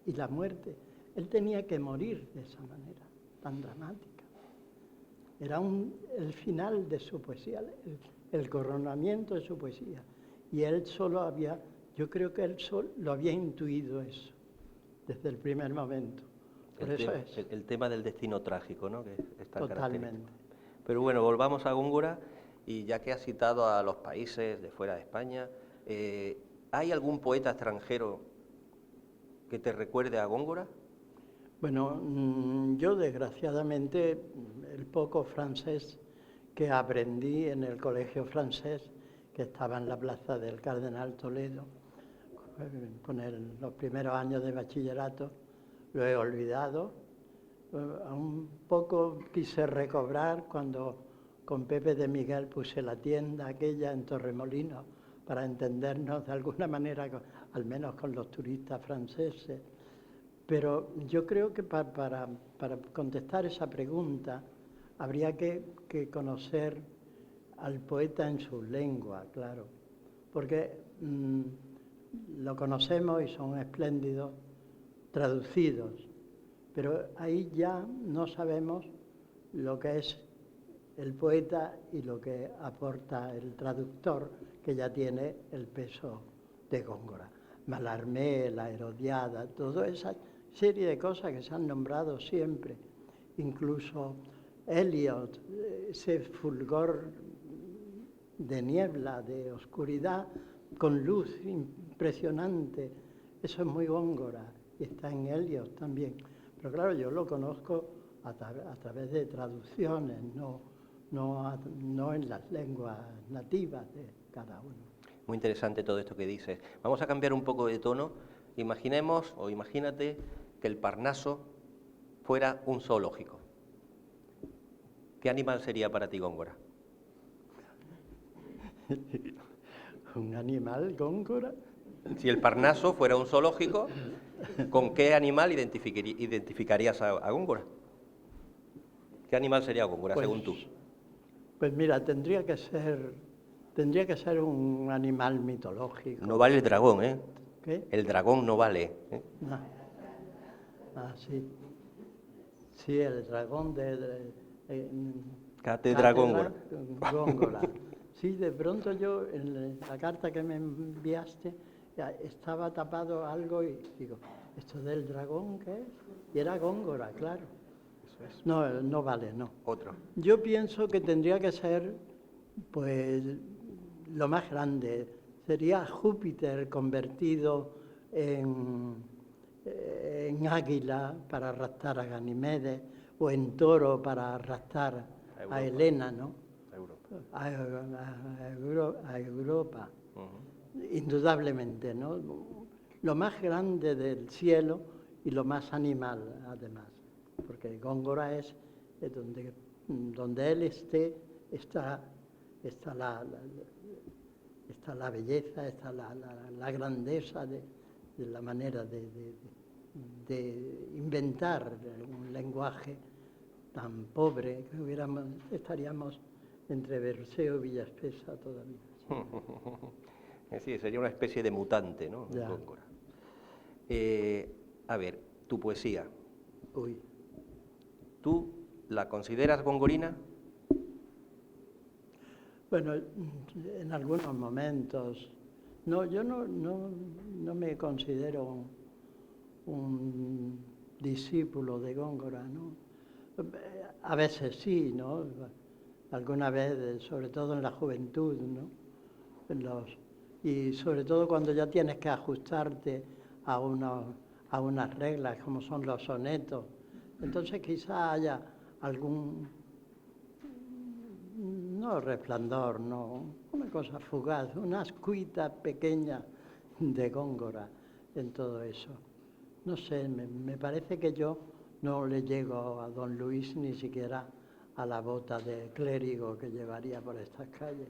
y la muerte. Él tenía que morir de esa manera, tan dramática. Era el final de su poesía, el coronamiento de su poesía. Y él yo creo que él solo lo había intuido eso, desde el primer momento. El tema del destino trágico, ¿no? Que es tan Totalmente. Pero bueno, volvamos a Góngora, y ya que has citado a los países de fuera de España, ¿hay algún poeta extranjero que te recuerde a Góngora? Bueno, yo desgraciadamente el poco francés que aprendí en el colegio francés, que estaba en la plaza del Cardenal Toledo, con los primeros años de bachillerato, lo he olvidado. Un poco quise recobrar cuando con Pepe de Miguel puse la tienda aquella en Torremolinos para entendernos de alguna manera, al menos con los turistas franceses. Pero yo creo que para contestar esa pregunta habría que conocer al poeta en su lengua, claro, porque lo conocemos y son espléndidos traducidos, pero ahí ya no sabemos lo que es el poeta y lo que aporta el traductor, que ya tiene el peso de Góngora. Mallarmé, la Herodiada, toda esa serie de cosas que se han nombrado siempre, incluso Eliot, ese fulgor de niebla, de oscuridad, con luz impresionante, eso es muy Góngora, y está en Eliot también. Pero claro, yo lo conozco a través de traducciones, no en las lenguas nativas de cada uno. Muy interesante todo esto que dices. Vamos a cambiar un poco de tono. Imaginemos, o imagínate, que el Parnaso fuera un zoológico. ¿Qué animal sería para ti Góngora? ¿Un animal, Góngora? Si el Parnaso fuera un zoológico, ¿con qué animal identificarías a Góngora? ¿Qué animal sería Góngora, según tú? Pues mira, tendría que ser un animal mitológico. No vale el dragón, ¿eh? ¿Qué? El dragón no vale. No. Sí. Sí, el dragón Cátedra Góngora. Góngora. Sí, de pronto yo, en la carta que me enviaste, estaba tapado algo y digo, ¿esto del dragón qué es? Y era Góngora, claro. Eso es. No vale, no. Otro. Yo pienso que tendría que ser, pues, lo más grande. Sería Júpiter convertido en águila para arrastrar a Ganimedes, o en toro para arrastrar a Helena, ¿no? A Europa. Uh-huh. Indudablemente, ¿no? Lo más grande del cielo y lo más animal, además. Porque Góngora es donde él está la belleza, está la grandeza de la manera de inventar un lenguaje tan pobre que estaríamos entre Berceo y Villaspesa todavía. Sí, sería una especie de mutante, ¿no? Ya. Góngora. A ver, tu poesía. Uy. ¿Tú la consideras gongorina? Bueno, en algunos momentos. No, yo no me considero un discípulo de Góngora, ¿no? A veces sí, ¿no? Alguna vez, sobre todo en la juventud, ¿no? Y sobre todo cuando ya tienes que ajustarte a unas reglas como son los sonetos. Entonces quizá haya algún, no resplandor, no, una cosa fugaz, una ascuita pequeña de Góngora en todo eso. No sé, me parece que yo no le llego a don Luis ni siquiera a la bota de clérigo que llevaría por estas calles.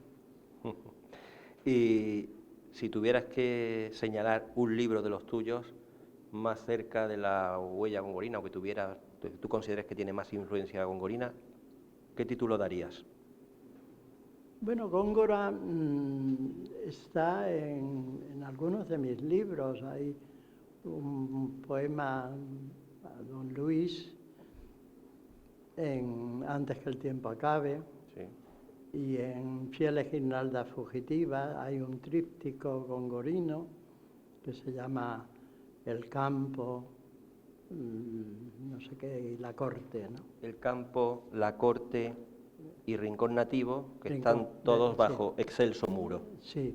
Y si tuvieras que señalar un libro de los tuyos más cerca de la huella gongorina, o que tú consideres que tiene más influencia gongorina, ¿qué título darías? Bueno, Góngora está en algunos de mis libros. Hay un poema a don Luis en Antes que el tiempo acabe. Sí. Y en Fieles Guirnaldas Fugitivas hay un tríptico gongorino que se llama El campo, no sé qué, y la corte, ¿no? El campo, la corte y rincón nativo, que Rincón, están todos sí. bajo excelso muro. Sí.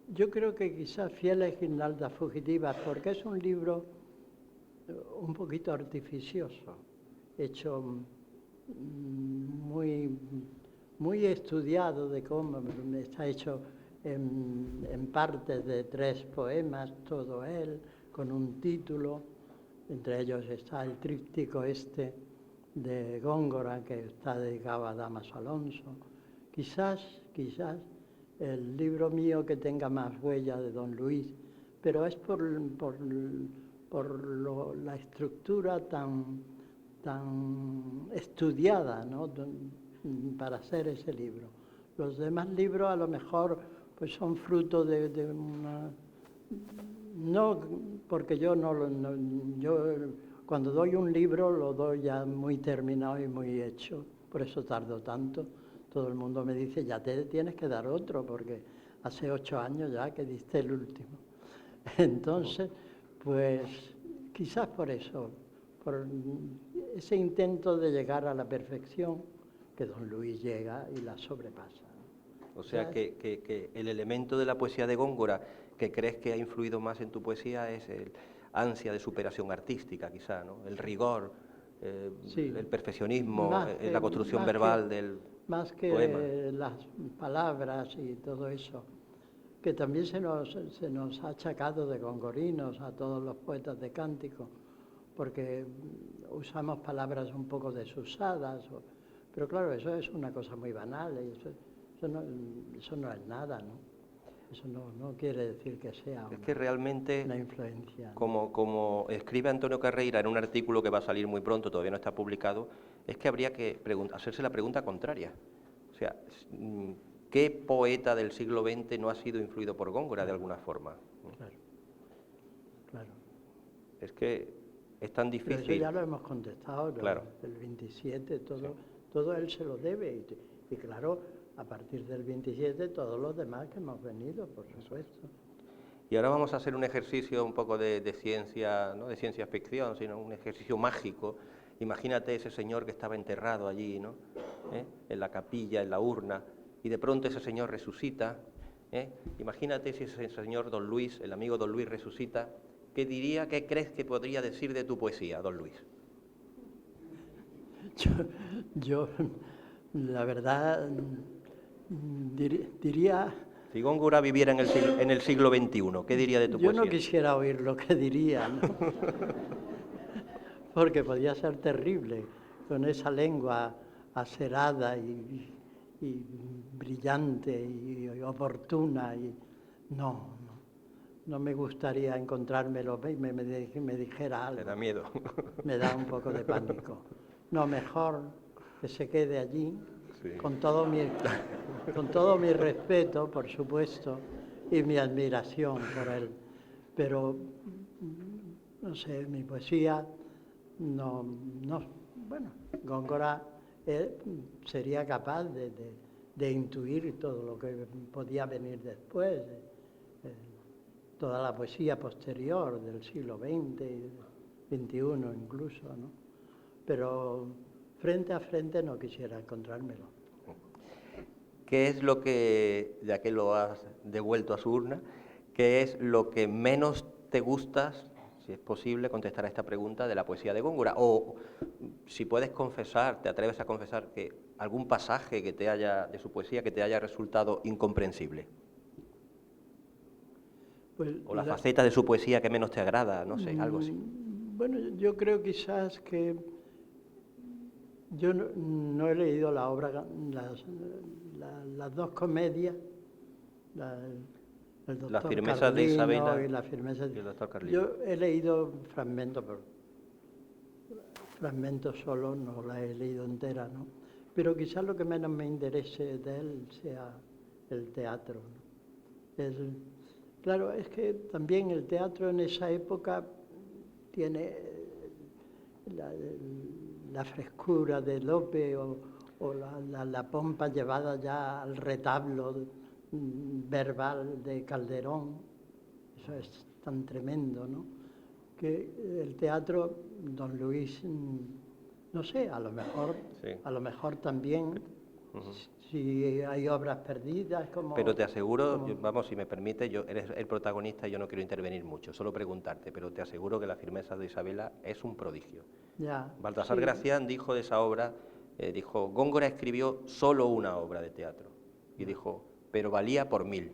Yo creo que quizás Fieles Guirnaldas Fugitivas, porque es un libro un poquito artificioso, hecho muy estudiado de cómo está hecho en partes de 3 poemas, todo él, con un título. Entre ellos está el tríptico este de Góngora, que está dedicado a Damaso Alonso. Quizás el libro mío que tenga más huella de don Luis, pero es por la estructura tan estudiada, ¿no? Para hacer ese libro. Los demás libros a lo mejor pues son fruto de una... No, porque yo cuando doy un libro lo doy ya muy terminado y muy hecho, por eso tardo tanto. Todo el mundo me dice, ya te tienes que dar otro, porque hace 8 años ya que diste el último. Entonces, pues quizás por eso, por ese intento de llegar a la perfección, que don Luis llega y la sobrepasa. O sea, que el elemento de la poesía de Góngora que crees que ha influido más en tu poesía es el ansia de superación artística, quizá, ¿no? El rigor, sí, el perfeccionismo, la construcción verbal del más que poema. las palabras y todo eso, que también se nos ha achacado de gongorinos a todos los poetas de cántico, porque usamos palabras un poco desusadas, pero claro, eso es una cosa muy banal, y eso no es nada, ¿no? Eso no quiere decir que sea Es que realmente, una influencia, ¿no? como escribe Antonio Carreira en un artículo que va a salir muy pronto, todavía no está publicado, es que habría que hacerse la pregunta contraria. O sea, ¿qué poeta del siglo XX no ha sido influido por Góngora de alguna forma? Claro. Es que es tan difícil. Pero eso ya lo hemos contestado, claro. El 27, Sí. todo él se lo debe. Y claro, a partir del 27, todos los demás que hemos venido, por supuesto. Y ahora vamos a hacer un ejercicio un poco de ciencia, no de ciencia ficción, sino un ejercicio mágico. Imagínate ese señor que estaba enterrado allí, ¿no? En la capilla, en la urna, y de pronto ese señor resucita. Imagínate si ese señor don Luis, el amigo don Luis, resucita. ¿Qué crees que podría decir de tu poesía, don Luis? Yo la verdad, diría... Si Góngora viviera en el siglo XXI, ¿qué diría de tu poesía? Yo no quisiera oír lo que diría, ¿no? Porque podía ser terrible, con esa lengua acerada y brillante y oportuna. No me gustaría encontrármelo y me dijera algo. Te da miedo. Me da un poco de pánico. No, mejor que se quede allí, sí. con todo mi respeto, por supuesto, y mi admiración por él. Pero, no sé, mi poesía bueno, Góngora él sería capaz de intuir todo lo que podía venir después, toda la poesía posterior del siglo XX y XXI incluso, ¿no? Pero frente a frente no quisiera encontrármelo. ¿Qué es lo que, ya que lo has devuelto a su urna, qué es lo que menos te gusta, si es posible, contestar a esta pregunta de la poesía de Góngora? O si puedes confesar, te atreves a confesar que algún pasaje que te haya, de su poesía que te haya resultado incomprensible. Pues O la faceta de su poesía que menos te agrada, no sé, algo así. Bueno, yo creo quizás que yo no he leído la obra, las dos comedias, el doctor Las firmezas de Carlino Isabela y la firmeza y el doctor Carlino. Yo he leído fragmentos solo, no la he leído entera, ¿no? Pero quizás lo que menos me interese de él sea el teatro, ¿no? Claro, es que también el teatro en esa época tiene la frescura de Lope o la pompa llevada ya al retablo verbal de Calderón. Eso es tan tremendo, ¿no? Que el teatro, don Luis, no sé, a lo mejor también, si hay obras perdidas, como... Pero te aseguro, vamos, si me permite, eres el protagonista y yo no quiero intervenir mucho, solo preguntarte, pero te aseguro que la firmeza de Isabela es un prodigio. Ya, Baltasar sí. Gracián dijo de esa obra, dijo, Góngora escribió solo una obra de teatro, y dijo, pero valía por 1000.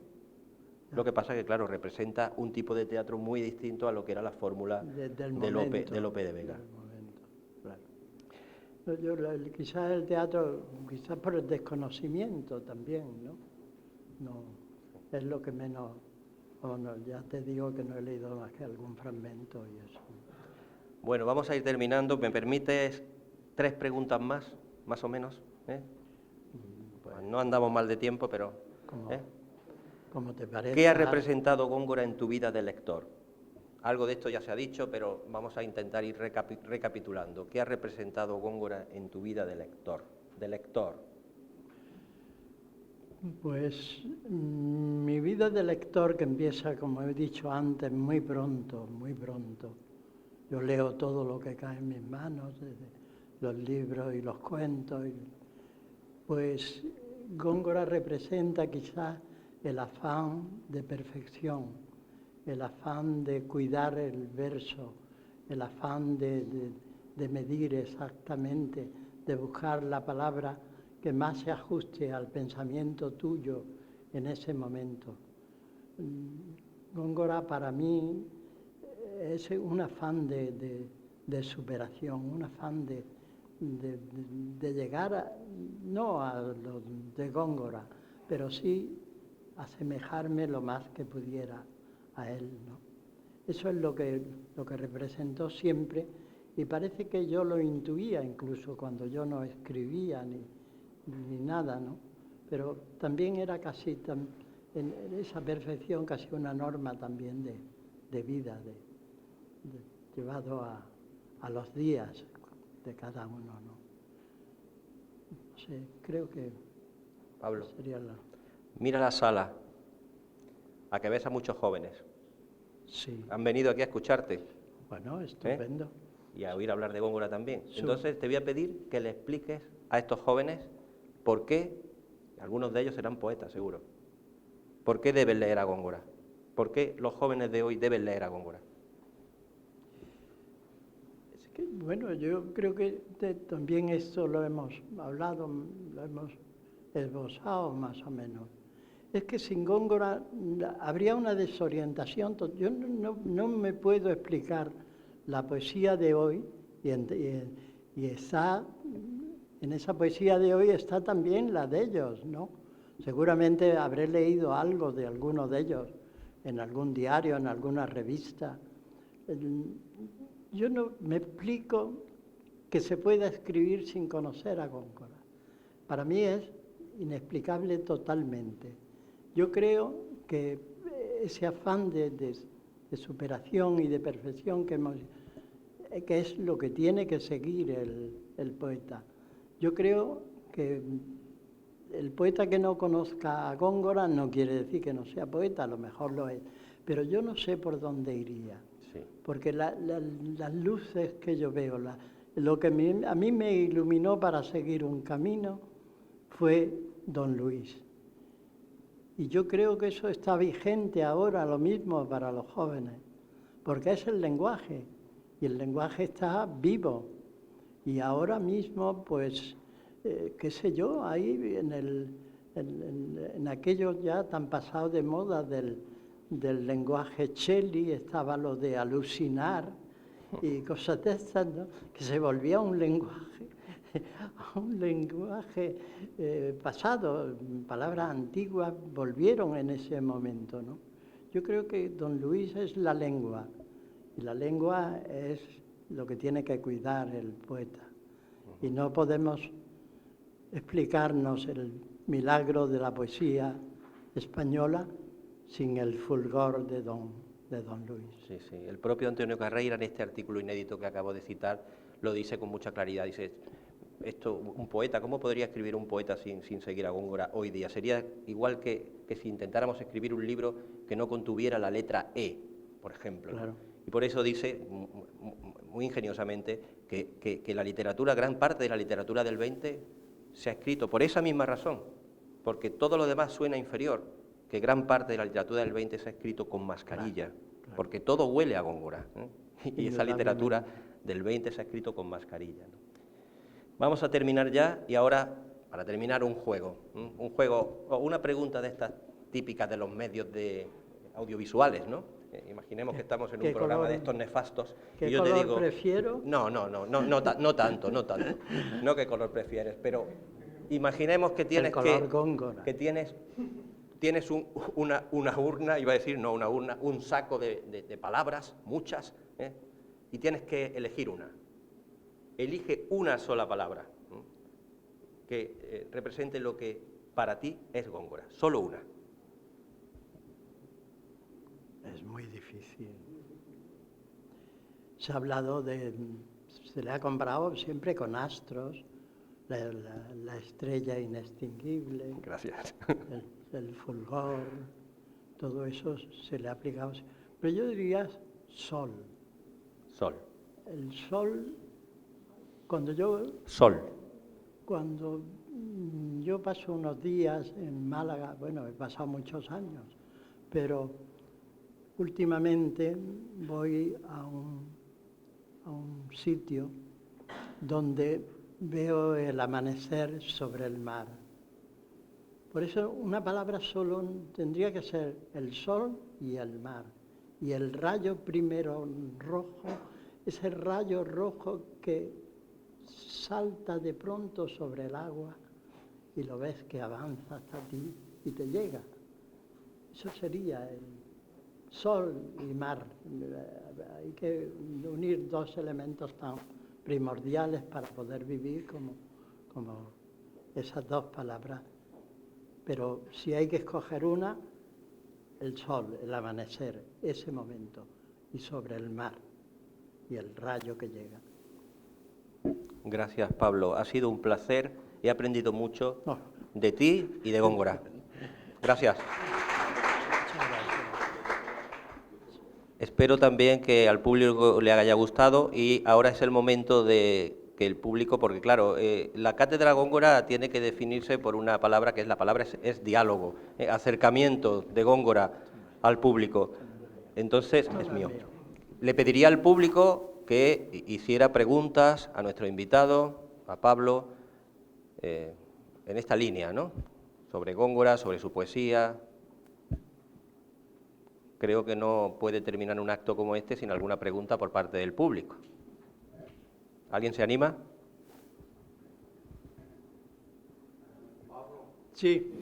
Lo que pasa es que, claro, representa un tipo de teatro muy distinto a lo que era la fórmula de Lope de Vega. Claro. Quizás el teatro, quizás por el desconocimiento también, ¿no? No, es lo que menos, bueno, ya te digo que no he leído más que algún fragmento y eso. Bueno, vamos a ir terminando. ¿Me permites 3 preguntas más o menos? Pues no andamos mal de tiempo, pero... Como te parece. ¿Qué ha representado Góngora en tu vida de lector? Algo de esto ya se ha dicho, pero vamos a intentar ir recapitulando. ¿Qué ha representado Góngora en tu vida de lector? Pues mi vida de lector, que empieza, como he dicho antes, muy pronto, muy pronto. Yo leo todo lo que cae en mis manos, desde los libros y los cuentos. Pues Góngora representa quizás el afán de perfección, el afán de cuidar el verso, el afán de medir exactamente, de buscar la palabra que más se ajuste al pensamiento tuyo en ese momento. Góngora para mí es un afán de superación, un afán de llegar no a lo de Góngora, pero sí asemejarme lo más que pudiera a él, ¿no? Eso es lo que representó siempre, y parece que yo lo intuía incluso cuando yo no escribía ni nada, ¿no? Pero también era casi en esa perfección casi una norma también de vida, llevado a los días de cada uno, ¿no? No sé, creo que Pablo, sería mira la sala, a que ves a muchos jóvenes. Sí. Han venido aquí a escucharte. Bueno, estupendo. Y a oír hablar de Góngora también. Entonces te voy a pedir que le expliques a estos jóvenes por qué, algunos de ellos serán poetas seguro, por qué deben leer a Góngora, por qué los jóvenes de hoy deben leer a Góngora. Es que, bueno, yo creo que también esto lo hemos hablado, lo hemos esbozado más o menos. Es que sin Góngora habría una desorientación. Yo no me puedo explicar la poesía de hoy y está, en esa poesía de hoy está también la de ellos, ¿no? Seguramente habré leído algo de alguno de ellos en algún diario, en alguna revista. Yo no me explico que se pueda escribir sin conocer a Góngora. Para mí es inexplicable totalmente. Yo creo que ese afán de superación y de perfección que es lo que tiene que seguir el poeta. Yo creo que el poeta que no conozca a Góngora no quiere decir que no sea poeta, a lo mejor lo es, pero yo no sé por dónde iría, Sí. porque las luces que yo veo, lo que a mí me iluminó para seguir un camino fue Don Luis. Y yo creo que eso está vigente ahora, lo mismo para los jóvenes, porque es el lenguaje, y el lenguaje está vivo. Y ahora mismo, pues, qué sé yo, ahí en aquello ya tan pasado de moda del lenguaje Shelley, estaba lo de alucinar y cosas de estas, ¿no? Que se volvía un lenguaje pasado, palabras antiguas volvieron en ese momento, ¿no? Yo creo que Don Luis es la lengua, y la lengua es lo que tiene que cuidar el poeta. Y no podemos explicarnos el milagro de la poesía española sin el fulgor de Don Luis. Sí, sí. El propio Antonio Carreira, en este artículo inédito que acabo de citar, lo dice con mucha claridad. Dice, un poeta, ¿cómo podría escribir un poeta sin seguir a Góngora hoy día? Sería igual que si intentáramos escribir un libro que no contuviera la letra E, por ejemplo. Claro. Y por eso dice, muy ingeniosamente, que la literatura, gran parte de la literatura del 20, se ha escrito por esa misma razón, porque todo lo demás suena inferior, que gran parte de la literatura del 20 se ha escrito con mascarilla, claro. Porque todo huele a Góngora, ¿eh? Y esa literatura del 20 se ha escrito con mascarilla, ¿no? Vamos a terminar ya, y ahora, para terminar, un juego, o una pregunta de estas típicas de los medios audiovisuales, ¿no? Imaginemos que estamos en un programa de estos nefastos. ¿Qué y yo color te digo, prefiero? No tanto. No qué color prefieres, pero imaginemos que tienes tienes una urna, iba a decir, no una urna, un saco de palabras, muchas, ¿eh? Y tienes que elegir una. Elige una sola palabra, ¿eh? Que represente lo que para ti es Góngora, solo una. Es muy difícil. Se ha hablado se le ha comparado siempre con astros, la estrella inextinguible. Gracias. El fulgor, todo eso se le ha aplicado. Pero yo diría sol. Sol. El sol, cuando yo paso unos días en Málaga, bueno, he pasado muchos años, pero últimamente voy a un sitio donde veo el amanecer sobre el mar. Por eso una palabra solo tendría que ser el sol y el mar. Y el rayo primero rojo, ese rayo rojo que salta de pronto sobre el agua y lo ves que avanza hasta ti y te llega. Eso sería el sol y mar. Hay que unir dos elementos tan primordiales para poder vivir como esas dos palabras. Pero si hay que escoger una, el sol, el amanecer, ese momento, y sobre el mar y el rayo que llega. Gracias, Pablo. Ha sido un placer. He aprendido mucho de ti y de Góngora. Gracias. Espero también que al público le haya gustado, y ahora es el momento de que el público, porque claro, la cátedra Góngora tiene que definirse por una palabra, que es la palabra es diálogo, acercamiento de Góngora al público. Entonces, es mío. Le pediría al público que hiciera preguntas a nuestro invitado, a Pablo, en esta línea, ¿no? Sobre Góngora, sobre su poesía. Creo que no puede terminar un acto como este sin alguna pregunta por parte del público. ¿Alguien se anima? Sí.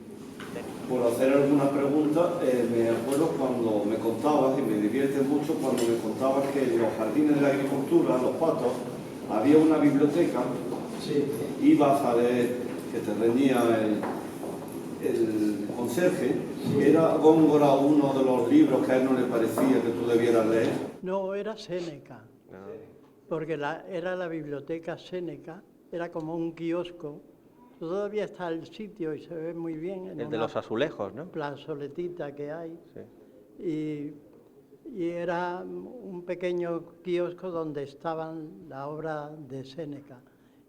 Por hacer alguna pregunta, me acuerdo cuando me contabas, y me divierte mucho cuando me contabas que en los jardines de la agricultura, Los Patos, había una biblioteca. Sí. Ibas a leer, que te reñía el conserje. Sí. ¿Era Góngora uno de los libros que a él no le parecía que tú debieras leer? No, era Séneca. Porque era la biblioteca Séneca, era como un kiosco. Todavía está el sitio y se ve muy bien. En El de los azulejos, ¿no? plazoletita que hay. Sí. Y era un pequeño kiosco donde estaban la obra de Séneca.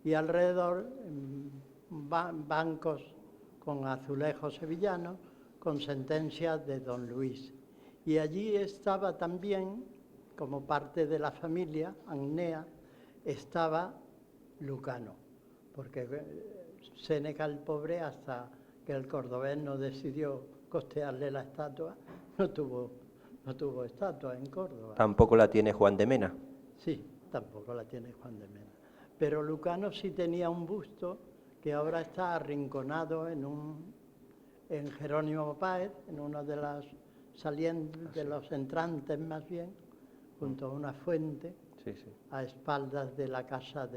Y alrededor bancos con azulejos sevillanos, con sentencias de Don Luis. Y allí estaba también, como parte de la familia, Agnea, estaba Lucano, porque Séneca el pobre, hasta que el cordobés no decidió costearle la estatua, no tuvo estatua en Córdoba. Tampoco la tiene Juan de Mena. Sí, tampoco la tiene Juan de Mena. Pero Lucano sí tenía un busto que ahora está arrinconado en Jerónimo Páez, en una de las salientes, de los entrantes más bien, junto a una fuente, Sí. a espaldas de la casa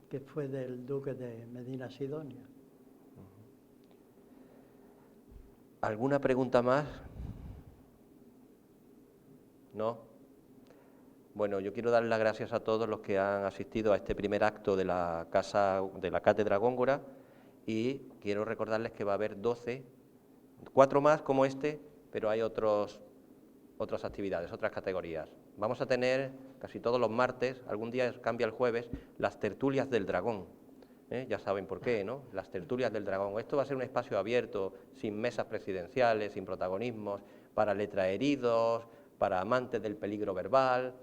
que fue del duque de Medina Sidonia. ¿Alguna pregunta más? ¿No? Bueno, yo quiero dar las gracias a todos los que han asistido a este primer acto de la Cátedra Góngora, y quiero recordarles que va a haber 4 más como este, pero hay otras actividades, otras categorías. Vamos a tener casi todos los martes, algún día cambia el jueves, las tertulias del dragón. Ya saben por qué, ¿no? Las tertulias del dragón. Esto va a ser un espacio abierto, sin mesas presidenciales, sin protagonismos, para letraheridos, para amantes del peligro verbal,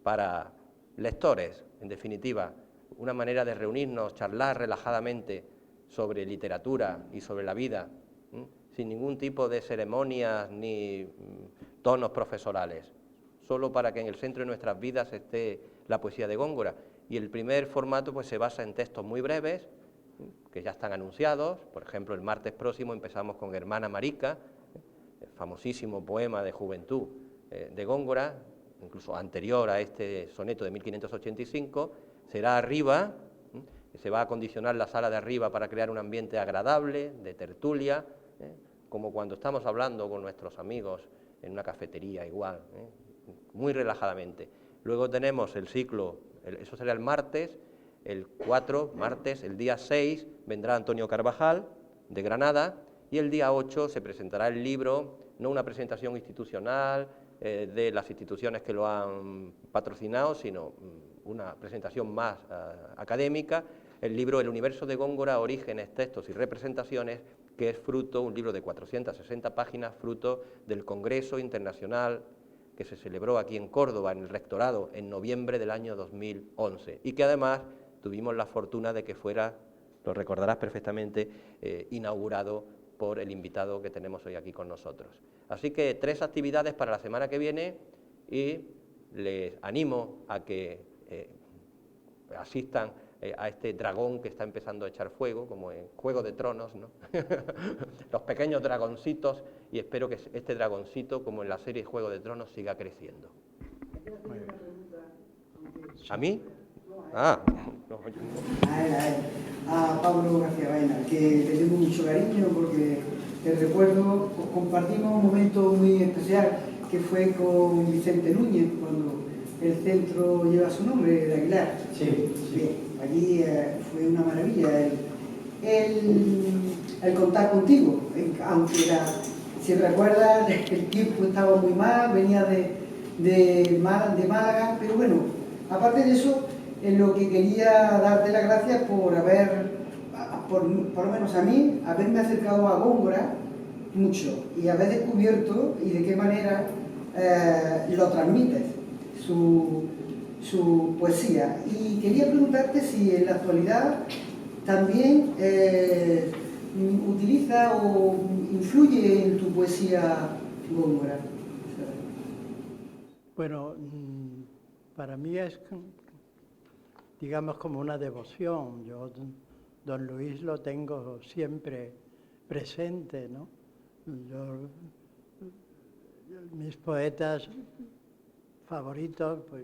para lectores, en definitiva, una manera de reunirnos, charlar relajadamente sobre literatura y sobre la vida, sin ningún tipo de ceremonias ni tonos profesorales, solo para que en el centro de nuestras vidas esté la poesía de Góngora. Y el primer formato pues se basa en textos muy breves, que ya están anunciados. Por ejemplo, el martes próximo empezamos con Hermana Marica, el famosísimo poema de juventud de Góngora, incluso anterior a este soneto de 1585, será arriba, se va a acondicionar la sala de arriba para crear un ambiente agradable, de tertulia, como cuando estamos hablando con nuestros amigos en una cafetería igual, muy relajadamente. Luego tenemos el ciclo, eso será el martes, el 4, martes, el día 6 vendrá Antonio Carvajal, de Granada, y el día 8 se presentará el libro, no una presentación institucional de las instituciones que lo han patrocinado, sino una presentación más académica, el libro El universo de Góngora, orígenes, textos y representaciones, que es fruto, un libro de 460 páginas, fruto del Congreso Internacional que se celebró aquí en Córdoba, en el Rectorado, en noviembre del año 2011, y que además tuvimos la fortuna de que fuera, lo recordarás perfectamente, inaugurado por el invitado que tenemos hoy aquí con nosotros. Así que 3 actividades para la semana que viene, y les animo a que asistan a este dragón que está empezando a echar fuego, como en Juego de Tronos, ¿no? Los pequeños dragoncitos, y espero que este dragoncito, como en la serie Juego de Tronos, siga creciendo. ¿A mí? Ah, no, yo no. A él, a Pablo García Baena, que le tengo mucho cariño porque te recuerdo, compartimos un momento muy especial que fue con Vicente Núñez, cuando el centro lleva su nombre, de Aguilar. Sí. Bien, allí fue una maravilla el contar contigo, aunque si recuerdas, el tiempo estaba muy mal, venía de Málaga, pero bueno, aparte de eso, en lo que quería darte las gracias por por lo menos a mí, haberme acercado a Góngora mucho y haber descubierto y de qué manera lo transmites, su poesía. Y quería preguntarte si en la actualidad también utiliza o influye en tu poesía Góngora. Bueno, para mí es, digamos, como una devoción. Yo, Don Luis, lo tengo siempre presente, ¿no? Mis poetas favoritos, pues,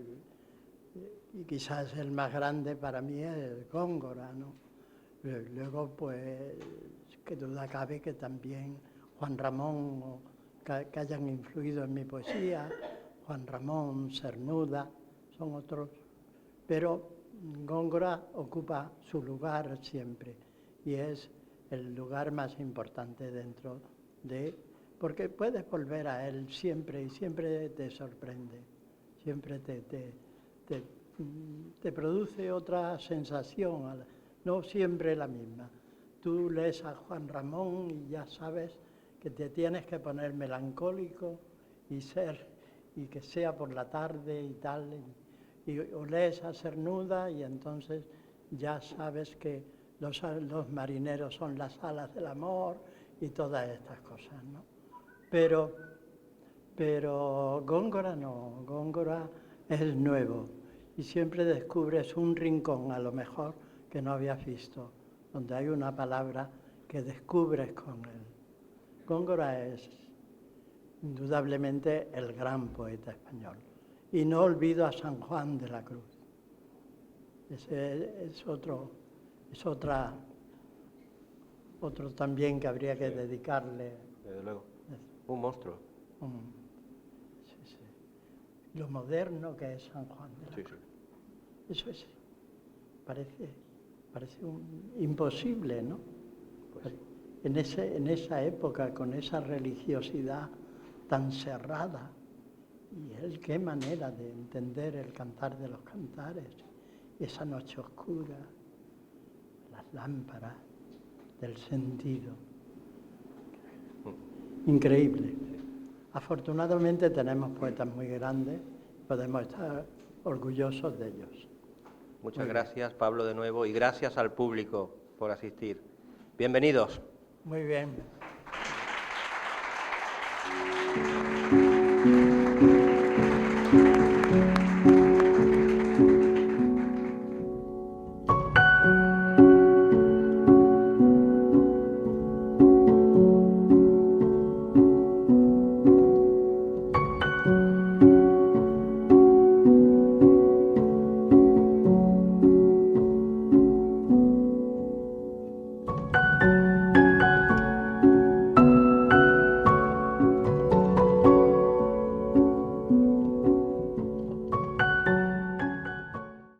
y quizás el más grande para mí es Góngora, ¿no? Luego, pues, qué duda cabe que también Juan Ramón, que hayan influido en mi poesía, Juan Ramón, Cernuda, son otros. Pero Góngora ocupa su lugar siempre y es el lugar más importante dentro de... porque puedes volver a él siempre y siempre te sorprende, siempre te produce otra sensación, no siempre la misma. Tú lees a Juan Ramón y ya sabes que te tienes que poner melancólico y que sea por la tarde y tal, o lees a Cernuda y entonces ya sabes que los marineros son las alas del amor y todas estas cosas, ¿no? Pero Góngora no, Góngora es nuevo y siempre descubres un rincón a lo mejor que no habías visto, donde hay una palabra que descubres con él. Góngora es indudablemente el gran poeta español. Y no olvido a San Juan de la Cruz. Ese es otro también que habría que dedicarle. Desde luego. Un monstruo. Sí. Lo moderno que es San Juan de la Cruz. Sí. Eso es. Parece imposible, ¿no? Pues sí. En esa época, con esa religiosidad tan cerrada. Y él, qué manera de entender el cantar de los cantares, esa noche oscura, las lámparas del sentido. Increíble. Afortunadamente tenemos poetas muy grandes, podemos estar orgullosos de ellos. Muchas gracias, Pablo, de nuevo, y gracias al público por asistir. Bienvenidos. Muy bien.